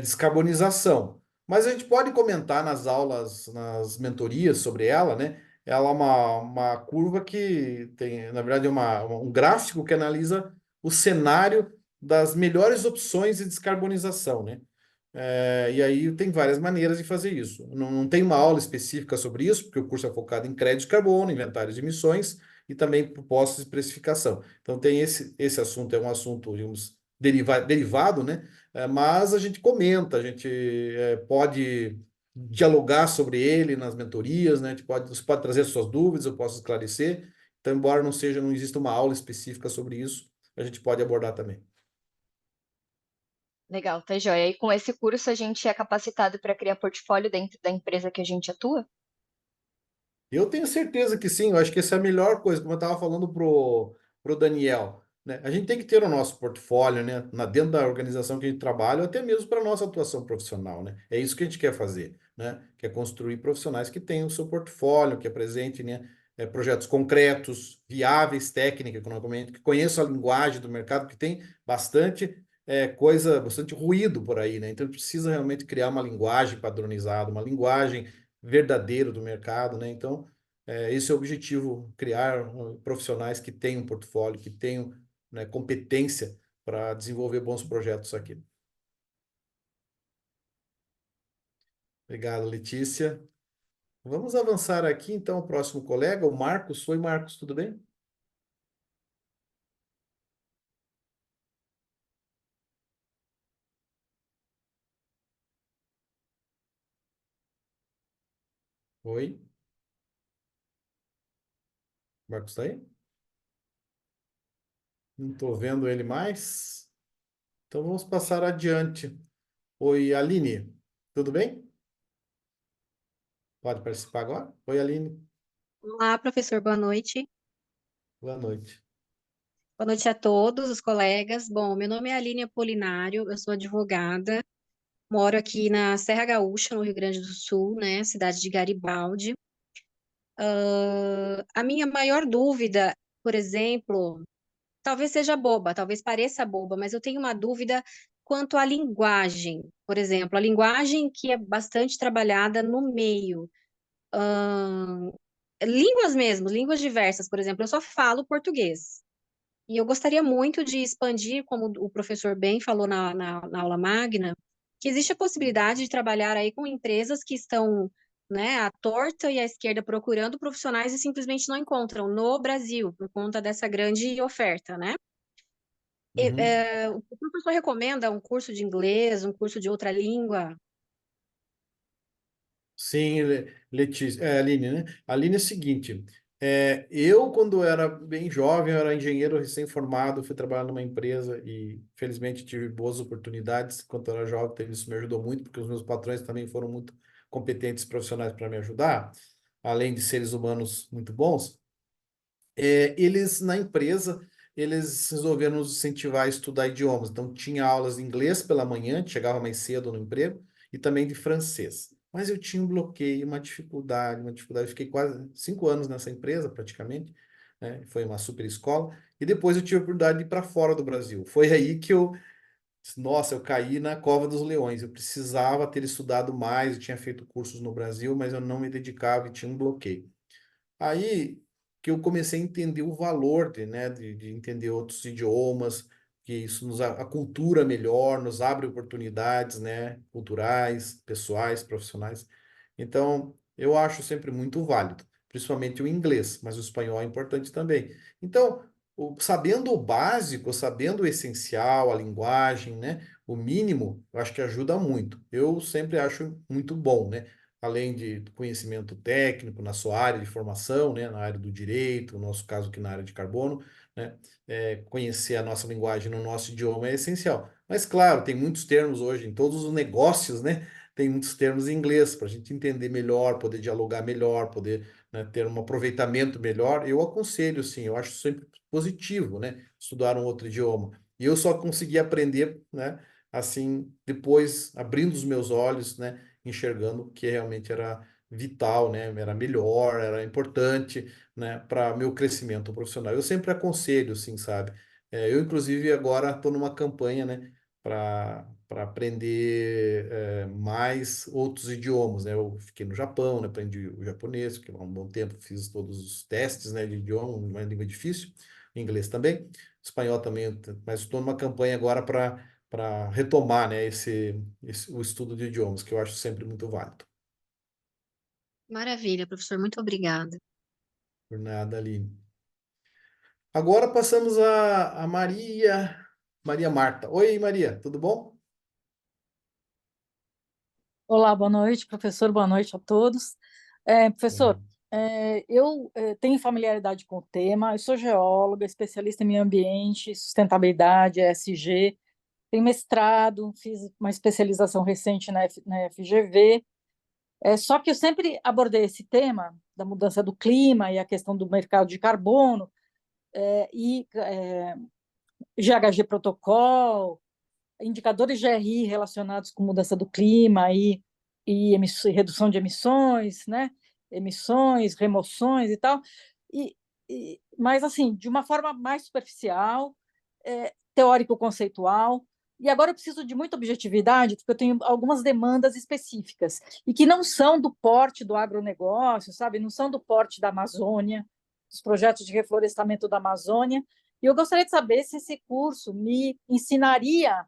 descarbonização. Mas a gente pode comentar nas aulas, nas mentorias sobre ela, né? Ela é uma curva que tem, na verdade, um gráfico que analisa o cenário das melhores opções de descarbonização, né? E aí tem várias maneiras de fazer isso. Não tem uma aula específica sobre isso, porque o curso é focado em crédito de carbono, inventários de emissões e também propostas de precificação. Então tem esse assunto, é um assunto, digamos, derivado, né? Mas a gente comenta, a gente pode dialogar sobre ele nas mentorias, né? Você pode trazer suas dúvidas, eu posso esclarecer. Então, embora não exista uma aula específica sobre isso, a gente pode abordar também. Legal, tá joia. E com esse curso a gente é capacitado para criar portfólio dentro da empresa que a gente atua? Eu tenho certeza que sim, eu acho que essa é a melhor coisa, como eu estava falando pro Daniel, né? A gente tem que ter o nosso portfólio, né? Dentro da organização que a gente trabalha, ou até mesmo para a nossa atuação profissional, né? É isso que a gente quer fazer, né? Quer construir profissionais que tenham o seu portfólio, que apresentem, né? Projetos concretos, viáveis, técnicos, economicamente, que conheçam a linguagem do mercado, que tem bastante bastante ruído por aí, né? Então precisa realmente criar uma linguagem padronizada, uma linguagem verdadeiro do mercado, né? Então, esse é o objetivo, criar profissionais que tenham portfólio, que tenham, né, competência para desenvolver bons projetos aqui. Obrigado, Letícia. Vamos avançar aqui, então, o próximo colega, o Marcos. Oi, Marcos, tudo bem? Oi, Marcos está aí? Não estou vendo ele mais. Então, vamos passar adiante. Oi, Aline, tudo bem? Pode participar agora? Oi, Aline, Olá, professor, boa noite. boa noite. Boa noite a todos os colegas. Bom, meu nome é Aline Apolinário, eu sou advogada, moro aqui na Serra Gaúcha, no Rio Grande do Sul, né, cidade de Garibaldi. A minha maior dúvida, por exemplo, talvez seja boba, talvez pareça boba, mas eu tenho uma dúvida quanto à linguagem. Por exemplo, a linguagem que é bastante trabalhada no meio. Línguas mesmo, línguas diversas, por exemplo, eu só falo português. E eu gostaria muito de expandir, como o professor bem falou na aula magna, que existe a possibilidade de trabalhar aí com empresas que estão, né, à torta e à esquerda procurando profissionais e simplesmente não encontram no Brasil, por conta dessa grande oferta, né? Uhum. O professor recomenda um curso de inglês, um curso de outra língua? Sim, Letícia, Aline, né? Aline é o seguinte, eu quando era bem jovem, eu era engenheiro recém-formado, fui trabalhar numa empresa e felizmente tive boas oportunidades. Enquanto eu era jovem, isso me ajudou muito, porque os meus patrões também foram muito competentes profissionais para me ajudar, além de seres humanos muito bons. Eles, na empresa, eles resolveram nos incentivar a estudar idiomas. Então, tinha aulas de inglês pela manhã, chegava mais cedo no emprego, e também de francês. Mas eu tinha um bloqueio, uma dificuldade, uma dificuldade. Eu fiquei quase 5 anos nessa empresa, praticamente, né? Foi uma super escola. E depois eu tive a oportunidade de ir para fora do Brasil. Foi aí que nossa, eu caí na cova dos leões. Eu precisava ter estudado mais, eu tinha feito cursos no Brasil, mas eu não me dedicava e tinha um bloqueio. Aí que eu comecei a entender o valor de entender outros idiomas, que isso acultura melhor, nos abre oportunidades, né, culturais, pessoais, profissionais. Então, eu acho sempre muito válido, principalmente o inglês, mas o espanhol é importante também. Então, sabendo o básico, sabendo o essencial, a linguagem, né, o mínimo, eu acho que ajuda muito. Eu sempre acho muito bom, né? Além de conhecimento técnico na sua área de formação, né, na área do direito, no nosso caso aqui na área de carbono, né, conhecer a nossa linguagem no nosso idioma é essencial. Mas, claro, tem muitos termos hoje em todos os negócios, né, tem muitos termos em inglês para a gente entender melhor, poder dialogar melhor, poder, né, ter um aproveitamento melhor. Eu aconselho, sim, eu acho sempre positivo, né, estudar um outro idioma. E eu só consegui aprender, né, assim, depois abrindo os meus olhos, né, enxergando que realmente era vital, né? Era melhor, era importante, né? Para meu crescimento profissional. Eu sempre aconselho, assim, sabe? Eu, inclusive, agora estou numa campanha, né? Para aprender mais outros idiomas, né? Eu fiquei no Japão, né? Aprendi o japonês, que há um bom tempo fiz todos os testes, né? De idioma, uma língua difícil, inglês também, espanhol também, mas estou numa campanha agora para retomar, né, o estudo de idiomas, que eu acho sempre muito válido. Maravilha, professor, muito obrigada. Por nada, Aline. Agora passamos a Maria Marta. Oi, Maria, tudo bom? Olá, boa noite, professor, boa noite a todos. Professor, eu tenho familiaridade com o tema, eu sou geóloga, especialista em meio ambiente, sustentabilidade, ESG, tenho mestrado, fiz uma especialização recente na FGV, só que eu sempre abordei esse tema da mudança do clima e a questão do mercado de carbono, e GHG Protocol, indicadores GRI relacionados com mudança do clima e redução de emissões, né? Emissões, remoções e tal. Mas, assim, de uma forma mais superficial, teórico-conceitual. E agora eu preciso de muita objetividade, porque eu tenho algumas demandas específicas, e que não são do porte do agronegócio, sabe? Não são do porte da Amazônia, dos projetos de reflorestamento da Amazônia. E eu gostaria de saber se esse curso me ensinaria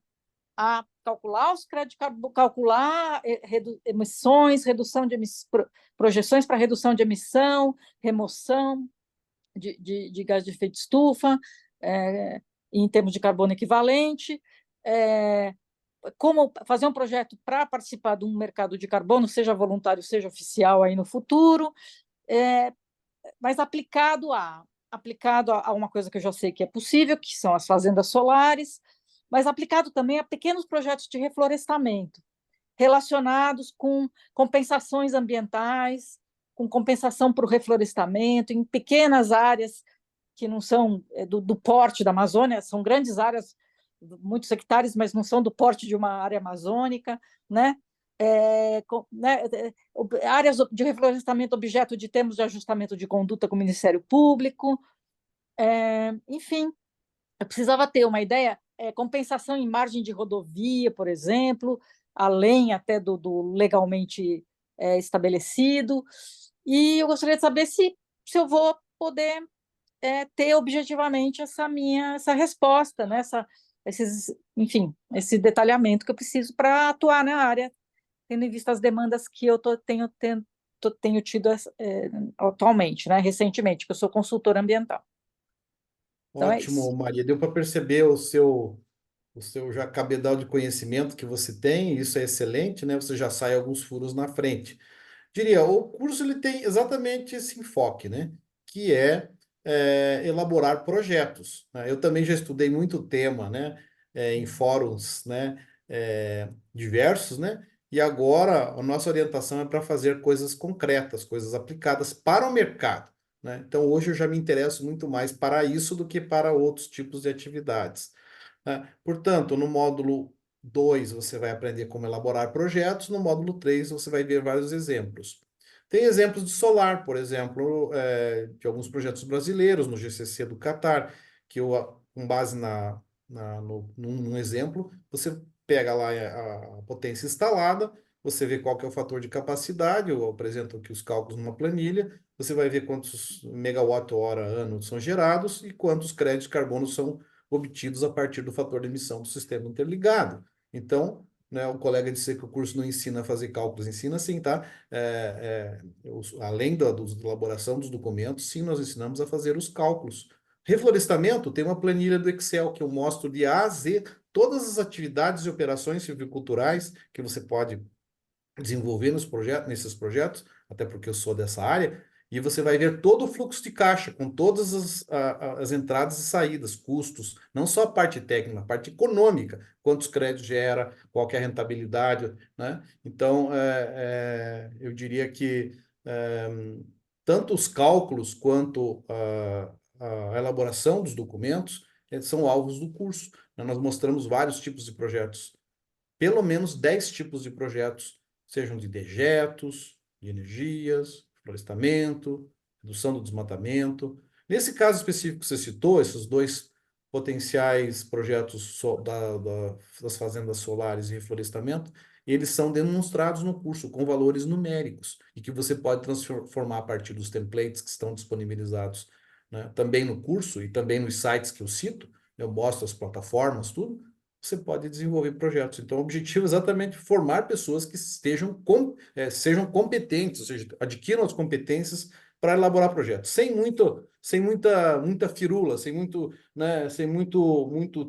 a calcular os créditos, calcular emissões, projeções para redução de emissão, remoção de gás de efeito estufa, em termos de carbono equivalente, como fazer um projeto para participar de um mercado de carbono, seja voluntário, seja oficial aí no futuro, mas aplicado a uma coisa que eu já sei que é possível, que são as fazendas solares, mas aplicado também a pequenos projetos de reflorestamento, relacionados com compensações ambientais, com compensação para o reflorestamento, em pequenas áreas que não são do porte da Amazônia, são grandes áreas, muitos hectares, mas não são do porte de uma área amazônica, né? Áreas de reflorestamento objeto de termos de ajustamento de conduta com o Ministério Público, enfim, eu precisava ter uma ideia, compensação em margem de rodovia, por exemplo, além até do legalmente estabelecido, e eu gostaria de saber se eu vou poder ter objetivamente essa resposta, né? Enfim, esse detalhamento que eu preciso para atuar na área, tendo em vista as demandas que eu tenho tido atualmente, né? Recentemente, que eu sou consultora ambiental. Então é Ótimo, isso. Maria. Deu para perceber o seu já cabedal de conhecimento que você tem, isso é excelente, né? Você já sai alguns furos na frente. Diria, o curso ele tem exatamente esse enfoque, né? Que elaborar projetos, né? Eu também já estudei muito tema, né? Em fóruns, né? Diversos, né? E agora a nossa orientação é para fazer coisas concretas, coisas aplicadas para o mercado, né? Então hoje eu já me interesso muito mais para isso do que para outros tipos de atividades, né? Portanto, no módulo 2 você vai aprender como elaborar projetos, no módulo 3 você vai ver vários exemplos. Tem exemplos de solar, por exemplo, de alguns projetos brasileiros no GCC do Catar, que com base num exemplo, você pega lá a potência instalada, você vê qual que é o fator de capacidade, eu apresento aqui os cálculos numa planilha, você vai ver quantos megawatt-hora ano são gerados e quantos créditos de carbono são obtidos a partir do fator de emissão do sistema interligado. Então, né, o colega disse que o curso não ensina a fazer cálculos, ensina sim, tá? Além da elaboração dos documentos, sim, nós ensinamos a fazer os cálculos. Reflorestamento tem uma planilha do Excel que eu mostro de A a Z todas as atividades e operações silviculturais que você pode desenvolver nesses projetos, até porque eu sou dessa área, e você vai ver todo o fluxo de caixa, com todas as entradas e saídas, custos, não só a parte técnica, a parte econômica, quantos créditos gera, qual que é a rentabilidade, né? Então, eu diria que tanto os cálculos quanto a elaboração dos documentos são alvos do curso. Nós mostramos vários tipos de projetos, pelo menos 10 tipos de projetos, sejam de dejetos, de energias, florestamento, redução do desmatamento. Nesse caso específico que você citou, esses dois potenciais projetos das fazendas solares e reflorestamento, eles são demonstrados no curso com valores numéricos e que você pode transformar a partir dos templates que estão disponibilizados, né, também no curso e também nos sites que eu cito, eu mostro as plataformas, tudo, você pode desenvolver projetos. Então, o objetivo é exatamente formar pessoas que sejam competentes, ou seja, adquiram as competências para elaborar projetos, sem muita firula, sem muito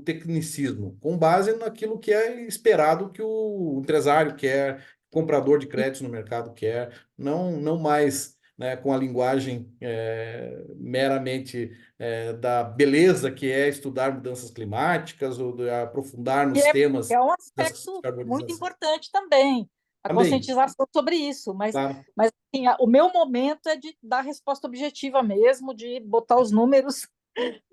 tecnicismo, com base naquilo que é esperado que o empresário quer, o comprador de créditos no mercado quer, não mais, né, com a linguagem meramente da beleza que é estudar mudanças climáticas ou de aprofundar nos temas É um da aspecto muito descarbonização. importante também, a Também, conscientização sobre isso, claro. mas assim, o meu momento é de dar resposta objetiva mesmo, de botar os números,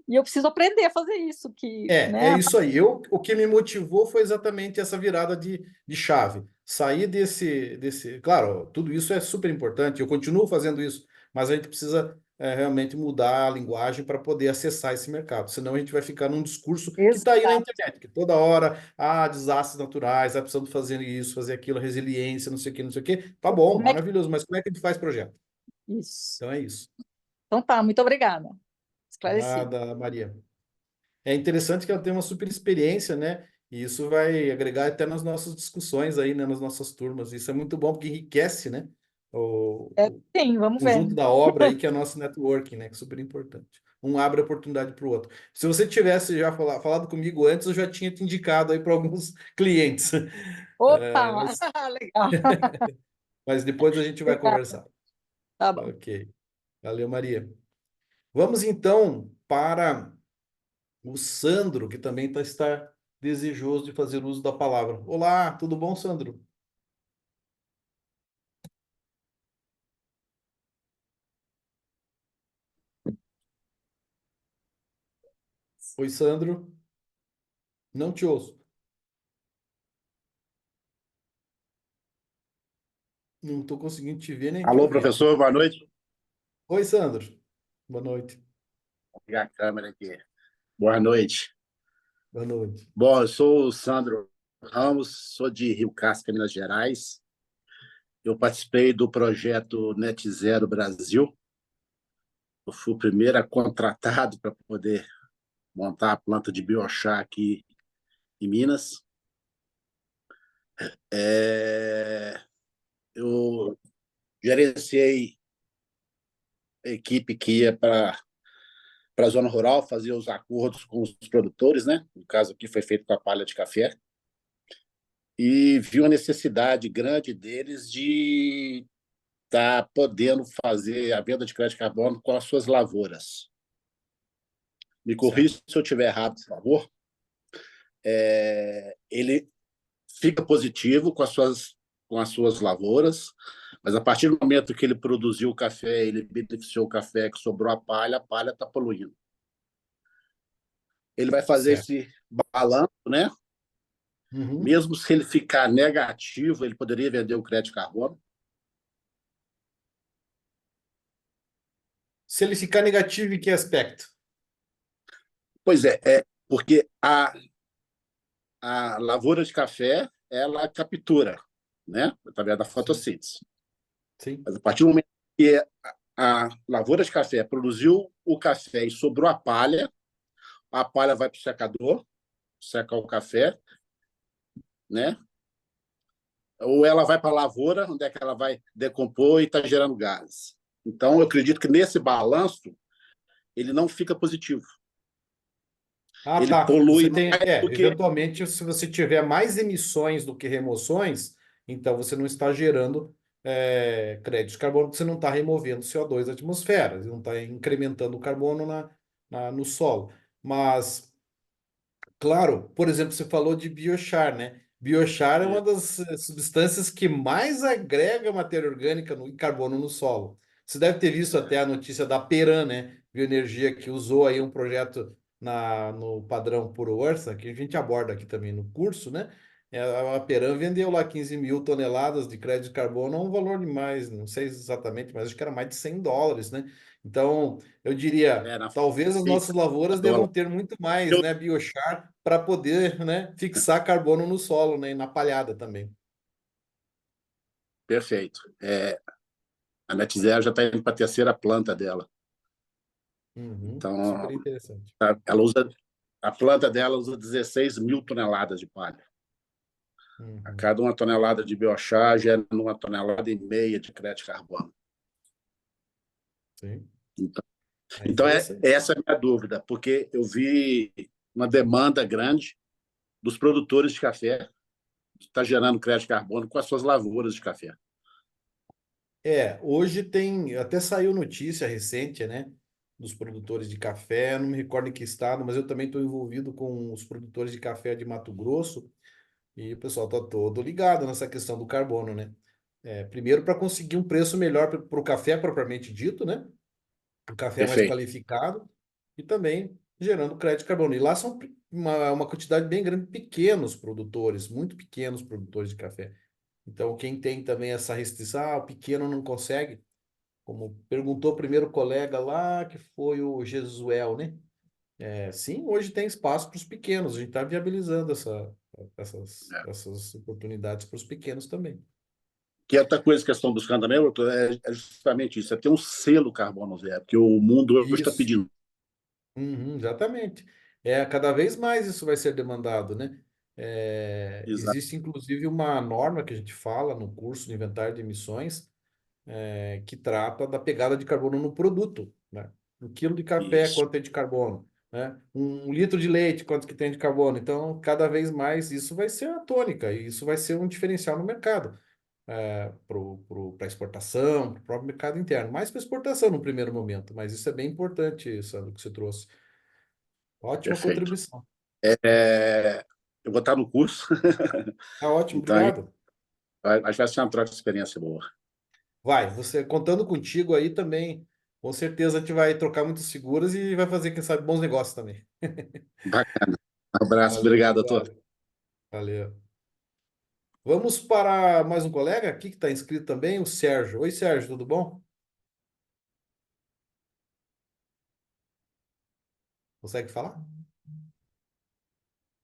e eu preciso aprender a fazer isso, É né? isso aí. O que me motivou foi exatamente essa virada de chave. Sair desse. Claro, tudo isso é super importante, eu continuo fazendo isso, mas a gente precisa realmente mudar a linguagem para poder acessar esse mercado. Senão a gente vai ficar num discurso que está aí na Exato. internet, que toda hora, desastres naturais, precisando fazer isso, fazer aquilo, resiliência, não sei o que, não sei o que. Tá bom, Como é que... maravilhoso, mas como é que a gente faz projeto? Isso. Então é isso. Então tá, muito obrigada. Esclareci. Nada, Maria. É interessante que ela tem uma super experiência, né? E isso vai agregar até nas nossas discussões aí, né? Nas nossas turmas. Isso é muito bom, porque enriquece, né? O Sim, vamos ver. conjunto da obra aí, que é nosso networking, né? Que é super importante. Um abre a oportunidade para o outro. Se você tivesse já falado comigo antes, eu já tinha te indicado aí para alguns clientes. Opa, Mas, legal. mas depois a gente vai Obrigada. conversar. Tá bom. Ok. Valeu, Maria. Vamos então para o Sandro, que também está desejoso de fazer uso da palavra. Olá, tudo bom, Sandro? Oi, Sandro. Não te ouço. Não estou conseguindo te ver nem te Alô, ouvir. professor, boa noite. Oi, Sandro. Boa noite. Vou ligar a câmera aqui. Boa noite. Boa noite. Bom, eu sou o Sandro Ramos, sou de Rio Casca, Minas Gerais. Eu participei do projeto Net Zero Brasil. Eu fui o primeiro contratado para poder montar a planta de biochá aqui em Minas. Eu gerenciei a equipe que ia para a zona rural, fazer os acordos com os produtores, né? No caso aqui foi feito com a palha de café. E vi uma necessidade grande deles de estar podendo fazer a venda de crédito de carbono com as suas lavouras. Me corrija se eu estiver errado, por favor. Ele fica positivo com as suas lavouras, mas a partir do momento que ele produziu o café, ele beneficiou o café, que sobrou a palha está poluindo. Ele vai fazer esse balanço, né? Uhum. Mesmo se ele ficar negativo, ele poderia vender o crédito de carbono? Se ele ficar negativo, em que aspecto? Pois é porque a lavoura de café, ela captura, né? Através da fotossíntese. Sim. Mas a partir do momento que a lavoura de café produziu o café e sobrou a palha vai para o secador, secar o café, né? Ou ela vai para a lavoura, onde é que ela vai decompor e está gerando gases. Então, eu acredito que nesse balanço, ele não fica positivo. Ah, Ele tá. polui Você tem, mais do que... eventualmente, se você tiver mais emissões do que remoções, então você não está gerando crédito de carbono, porque você não está removendo CO2 da atmosfera, você não está incrementando o carbono no solo. Mas, claro, por exemplo, você falou de biochar, né? Biochar é uma das substâncias que mais agrega matéria orgânica e carbono no solo. Você deve ter visto até a notícia da Peran, né? Bioenergia, que usou aí um projeto no padrão Puro Ursa, que a gente aborda aqui também no curso, né? A Peran vendeu lá 15 mil toneladas de crédito de carbono a um valor de mais, não sei exatamente, mas acho que era mais de $100, né? Então, eu diria, na talvez as nossas lavouras devam ter muito mais, né, biochar para poder, né, fixar carbono no solo, né, e na palhada também. Perfeito. A Net Zero já está indo para a terceira planta dela. Então, Super interessante. a planta dela usa 16 mil toneladas de palha. A cada 1 tonelada de biochar gera 1,5 toneladas de crédito de carbono. Sim. Então, essa é a minha dúvida, porque eu vi uma demanda grande dos produtores de café que está gerando crédito de carbono com as suas lavouras de café. Hoje até saiu notícia recente, né, dos produtores de café, não me recordo em que estado, mas eu também estou envolvido com os produtores de café de Mato Grosso, e o pessoal está todo ligado nessa questão do carbono, né? Primeiro, para conseguir um preço melhor para o café propriamente dito, né? O café mais Perfeito. qualificado e também gerando crédito de carbono. E lá são uma quantidade bem grande de pequenos produtores, muito pequenos produtores de café. Então, quem tem também essa restrição, o pequeno não consegue, como perguntou o primeiro colega lá, que foi o Jesuel, né? Sim, hoje tem espaço para os pequenos, a gente está viabilizando essas oportunidades para os pequenos também. Que outra coisa que eles estão buscando também, doutor, é justamente isso, é ter um selo carbono zero, porque o mundo hoje está Isso. pedindo. Exatamente. Cada vez mais isso vai ser demandado, né? Exato. Existe inclusive uma norma que a gente fala no curso de inventário de emissões, que trata da pegada de carbono no produto, né? Um quilo de café, Isso. quanto tem de carbono, né? Um litro de leite, quanto que tem de carbono. Então, cada vez mais isso vai ser a tônica, e isso vai ser um diferencial no mercado, para exportação, para o próprio mercado interno. Mais para exportação no primeiro momento, mas isso é bem importante, Sandro, que você trouxe. Ótima Perfeito. contribuição. Eu vou estar no curso. Tá ótimo, Então, obrigado. acho que vai ser uma troca de experiência boa. Vai, você contando contigo aí também, com certeza a gente vai trocar muitas figuras e vai fazer, quem sabe, bons negócios também. Bacana. Um abraço. Valeu, Obrigado, doutor. obrigado. Valeu. Vamos para mais um colega aqui que está inscrito também, o Sérgio. Oi, Sérgio, tudo bom? Consegue falar?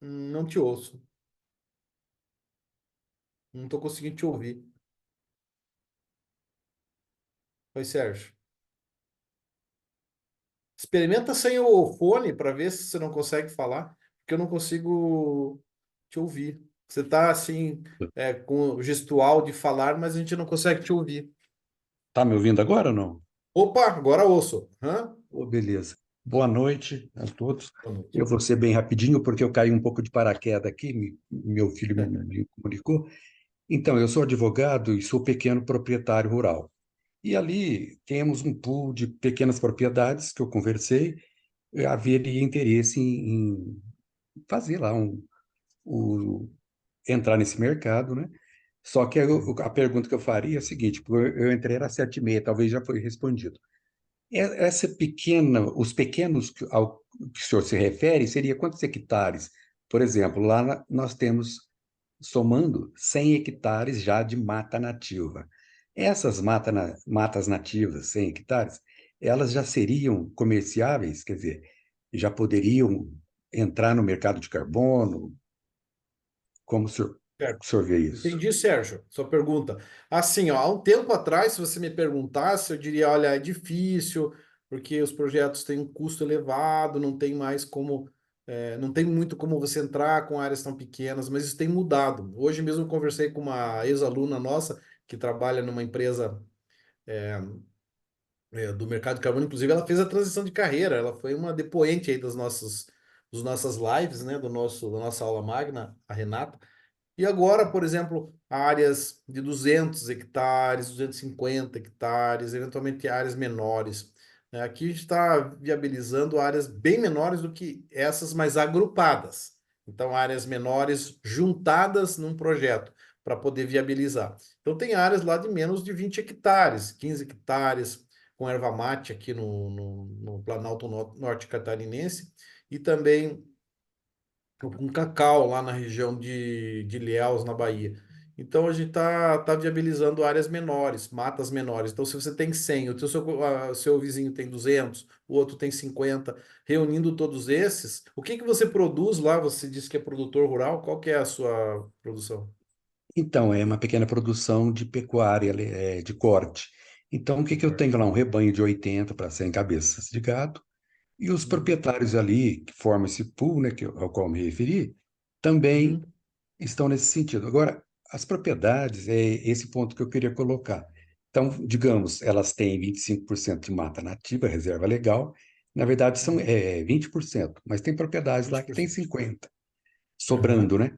Não te ouço. Não estou conseguindo te ouvir. Oi, Sérgio. Experimenta sem o fone para ver se você não consegue falar, porque eu não consigo te ouvir. Você está assim, com o gestual de falar, mas a gente não consegue te ouvir. Tá me ouvindo agora ou não? Opa, agora ouço. Hã? Beleza. Boa noite a todos. Boa noite. Eu vou ser bem rapidinho, porque eu caí um pouco de paraquedas aqui, meu filho me comunicou. Então, eu sou advogado e sou pequeno proprietário rural. E ali temos um pool de pequenas propriedades que eu conversei, haveria interesse em fazer lá entrar nesse mercado, né? Só que a pergunta que eu faria é a seguinte, porque eu entrei às 7h30, talvez já foi respondido. Essa pequena, os pequenos ao que o senhor se refere, seria quantos hectares? Por exemplo, lá nós temos, somando, 100 hectares já de mata nativa. Essas matas nativas, 100 hectares, elas já seriam comerciáveis, quer dizer, já poderiam entrar no mercado de carbono? Como o senhor Certo. o senhor vê isso? Entendi, Sérgio, sua pergunta. Assim, ó, há um tempo atrás, se você me perguntasse, eu diria, olha, é difícil, porque os projetos têm um custo elevado, não tem mais como, não tem muito como você entrar com áreas tão pequenas, mas isso tem mudado. Hoje mesmo eu conversei com uma ex-aluna nossa, que trabalha numa empresa do mercado de carbono, inclusive ela fez a transição de carreira, ela foi uma depoente aí das nossas lives, né, da nossa aula magna, a Renata. E agora, por exemplo, áreas de 200 hectares, 250 hectares, eventualmente áreas menores, né? Aqui a gente está viabilizando áreas bem menores do que essas, mas agrupadas. Então, áreas menores juntadas num projeto para poder viabilizar. Então, tem áreas lá de menos de 20 hectares, 15 hectares, com erva mate aqui no Planalto Norte Catarinense, e também com cacau lá na região de Ilhéus, na Bahia. Então a gente tá viabilizando áreas menores, matas menores. Então, se você tem 100, seu vizinho tem 200, o outro tem 50, reunindo todos esses, o que que você produz lá? Você disse que é produtor rural, qual que é a sua produção? Então, é uma pequena produção de pecuária, de corte. Então, o que que eu tenho lá? Um rebanho de 80 para 100 cabeças de gado, e os Uhum, proprietários ali, que formam esse pool, né, ao qual me referi, também uhum, estão nesse sentido. Agora, as propriedades, é esse ponto que eu queria colocar. Então, digamos, elas têm 25% de mata nativa, reserva legal, na verdade são uhum, 20%, mas tem propriedades lá que tem 20%. 50%, Aham, sobrando, né?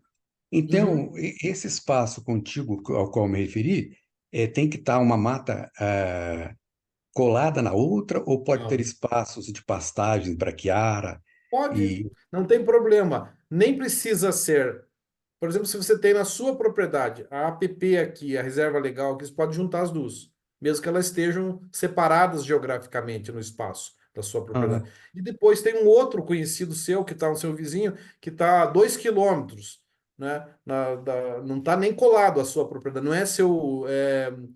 Então, uhum. esse espaço contíguo ao qual me referi, tem que estar uma mata colada na outra, ou pode ter Não. espaços de pastagens, braquiária, Pode, e não tem problema. Nem precisa ser. Por exemplo, se você tem na sua propriedade a APP aqui, a reserva legal, que você pode juntar as duas, mesmo que elas estejam separadas geograficamente no espaço da sua ah, propriedade. E depois tem um outro conhecido seu, que está no seu vizinho, que está a 2 quilômetros, né? Não está nem colado à sua propriedade, não é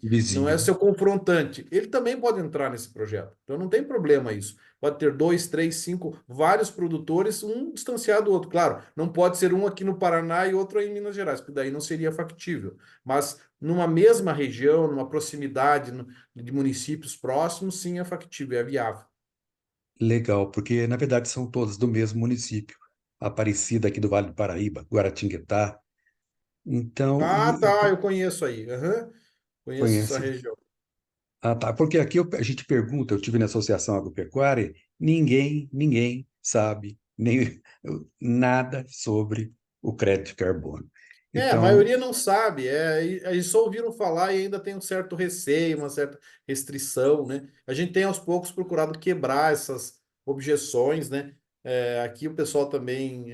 vizinho. seu confrontante. Ele também pode entrar nesse projeto. Então não tem problema isso. Pode ter dois, três, cinco, vários produtores, um distanciado do outro. Claro, não pode ser um aqui no Paraná e outro aí em Minas Gerais, porque daí não seria factível. Mas numa mesma região, numa proximidade de municípios próximos, sim, é factível, é viável. Legal, porque na verdade são todas do mesmo município. Aparecida aqui do Vale do Paraíba, Guaratinguetá. Então, Ah, tá, eu conheço aí. Aham, conheço essa conhece? região. Ah, tá. Porque aqui a gente pergunta, eu tive na Associação Agropecuária, ninguém sabe nem nada sobre o crédito de carbono. É, a Então, maioria não sabe, e aí só ouviram falar e ainda tem um certo receio, uma certa restrição, né? A gente tem aos poucos procurado quebrar essas objeções, né? Aqui o pessoal também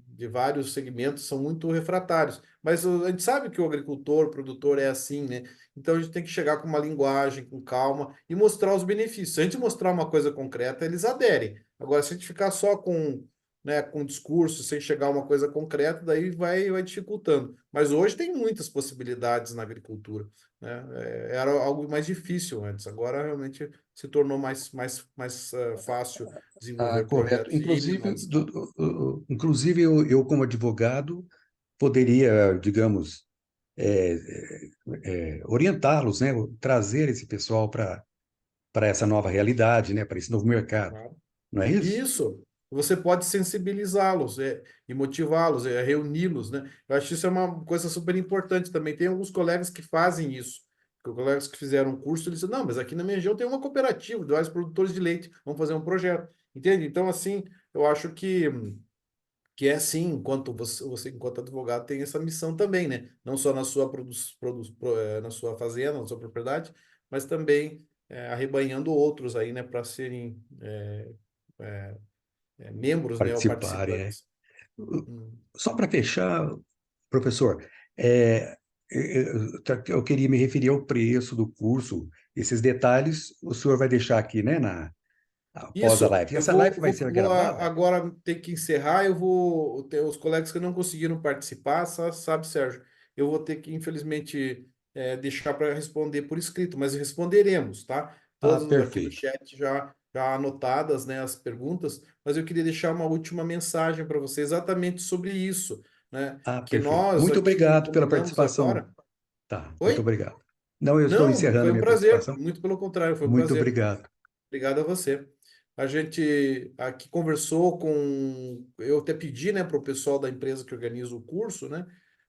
de vários segmentos são muito refratários, mas a gente sabe que o agricultor, o produtor é assim, né? Então a gente tem que chegar com uma linguagem, com calma e mostrar os benefícios. Se a gente mostrar uma coisa concreta, eles aderem. Agora, se a gente ficar só com, né, com discurso, sem chegar a uma coisa concreta, daí vai dificultando. Mas hoje tem muitas possibilidades na agricultura, né? Era algo mais difícil antes, agora realmente se tornou mais fácil desenvolver correto. projetos e menores. Inclusive eu, como advogado, poderia, digamos, é, orientá-los, né? Trazer esse pessoal para essa nova realidade, né? Para esse novo mercado. Claro. Não é isso? Isso, você pode sensibilizá-los e motivá-los, reuni-los, né? Eu acho que isso é uma coisa super importante também. Tem alguns colegas que fazem isso. Colegas que fizeram um curso, eles dizem, não, mas aqui na minha região tem uma cooperativa de vários produtores de leite, vamos fazer um projeto. Entende? Então, assim, eu acho que é assim, enquanto você, enquanto advogado, tem essa missão também, né? Não só na sua, na sua fazenda, na sua propriedade, mas também arrebanhando outros aí, né, para serem é, membros, né, ou Participar, é. participantes. Hum. Só para fechar, professor, é, eu queria me referir ao preço do curso. Esses detalhes o senhor vai deixar aqui, né, após a Isso, live. E essa live vai ser gravada? agora ter que encerrar, eu vou ter os colegas que não conseguiram participar, sabe, Sérgio, eu vou ter que, infelizmente, deixar para responder por escrito, mas responderemos, tá? Ah, Todas aqui no perfeito. chat já anotadas, né, as perguntas, mas eu queria deixar uma última mensagem para você exatamente sobre isso, né, Ah, que perfeito. nós Muito aqui obrigado pela combinamos participação. agora. Tá, muito Oi? obrigado. Não, eu estou Não, encerrando foi a um minha prazer, participação. muito pelo contrário, foi um Muito prazer. obrigado. Obrigado a você. A gente aqui conversou com. Eu até pedi, né, para o pessoal da empresa que organiza o curso, né,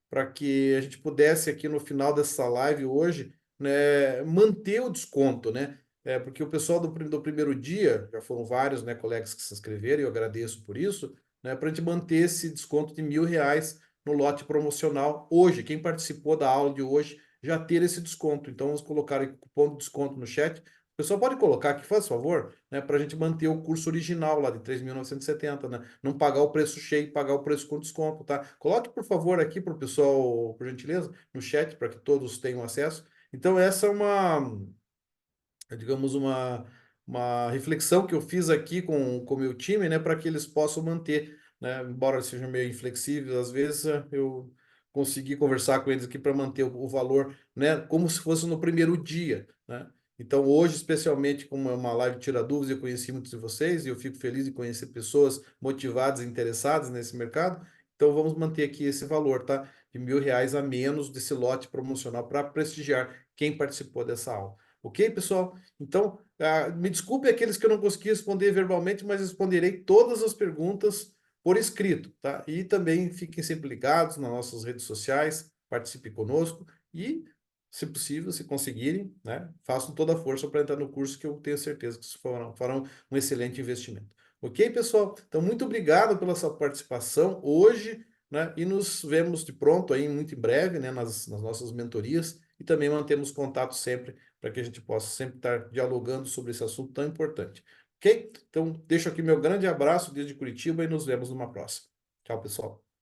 para que a gente pudesse aqui no final dessa live hoje, né, manter o desconto, né? Porque o pessoal do primeiro dia, já foram vários, né, colegas que se inscreveram, e eu agradeço por isso, né, para a gente manter esse desconto de R$ 1.000 no lote promocional hoje. Quem participou da aula de hoje já ter esse desconto. Então, vamos colocar o cupom de desconto no chat. O pessoal pode colocar aqui, faz favor, né, para a gente manter o curso original lá de 3.970, né? Não pagar o preço cheio, pagar o preço com desconto, tá? Coloque, por favor, aqui para o pessoal, por gentileza, no chat, para que todos tenham acesso. Então, essa é digamos, uma reflexão que eu fiz aqui com o meu time, né, para que eles possam manter, né, embora sejam meio inflexíveis, às vezes eu consegui conversar com eles aqui para manter o valor, né, como se fosse no primeiro dia, né. Então, hoje, especialmente, como é uma live Tira Dúvidas, eu conheci muitos de vocês e eu fico feliz de conhecer pessoas motivadas e interessadas nesse mercado. Então, vamos manter aqui esse valor, tá? De R$ 1.000 a menos desse lote promocional para prestigiar quem participou dessa aula. Ok, pessoal? Então, me desculpe aqueles que eu não consegui responder verbalmente, mas responderei todas as perguntas por escrito, tá? E também fiquem sempre ligados nas nossas redes sociais, participe conosco e, se possível, se conseguirem, né, façam toda a força para entrar no curso, que eu tenho certeza que farão um excelente investimento. Ok, pessoal? Então, muito obrigado pela sua participação hoje, né? E nos vemos de pronto aí muito em breve, né, nas nossas mentorias e também mantemos contato sempre para que a gente possa sempre estar dialogando sobre esse assunto tão importante. Ok? Então, deixo aqui meu grande abraço desde Curitiba e nos vemos numa próxima. Tchau, pessoal.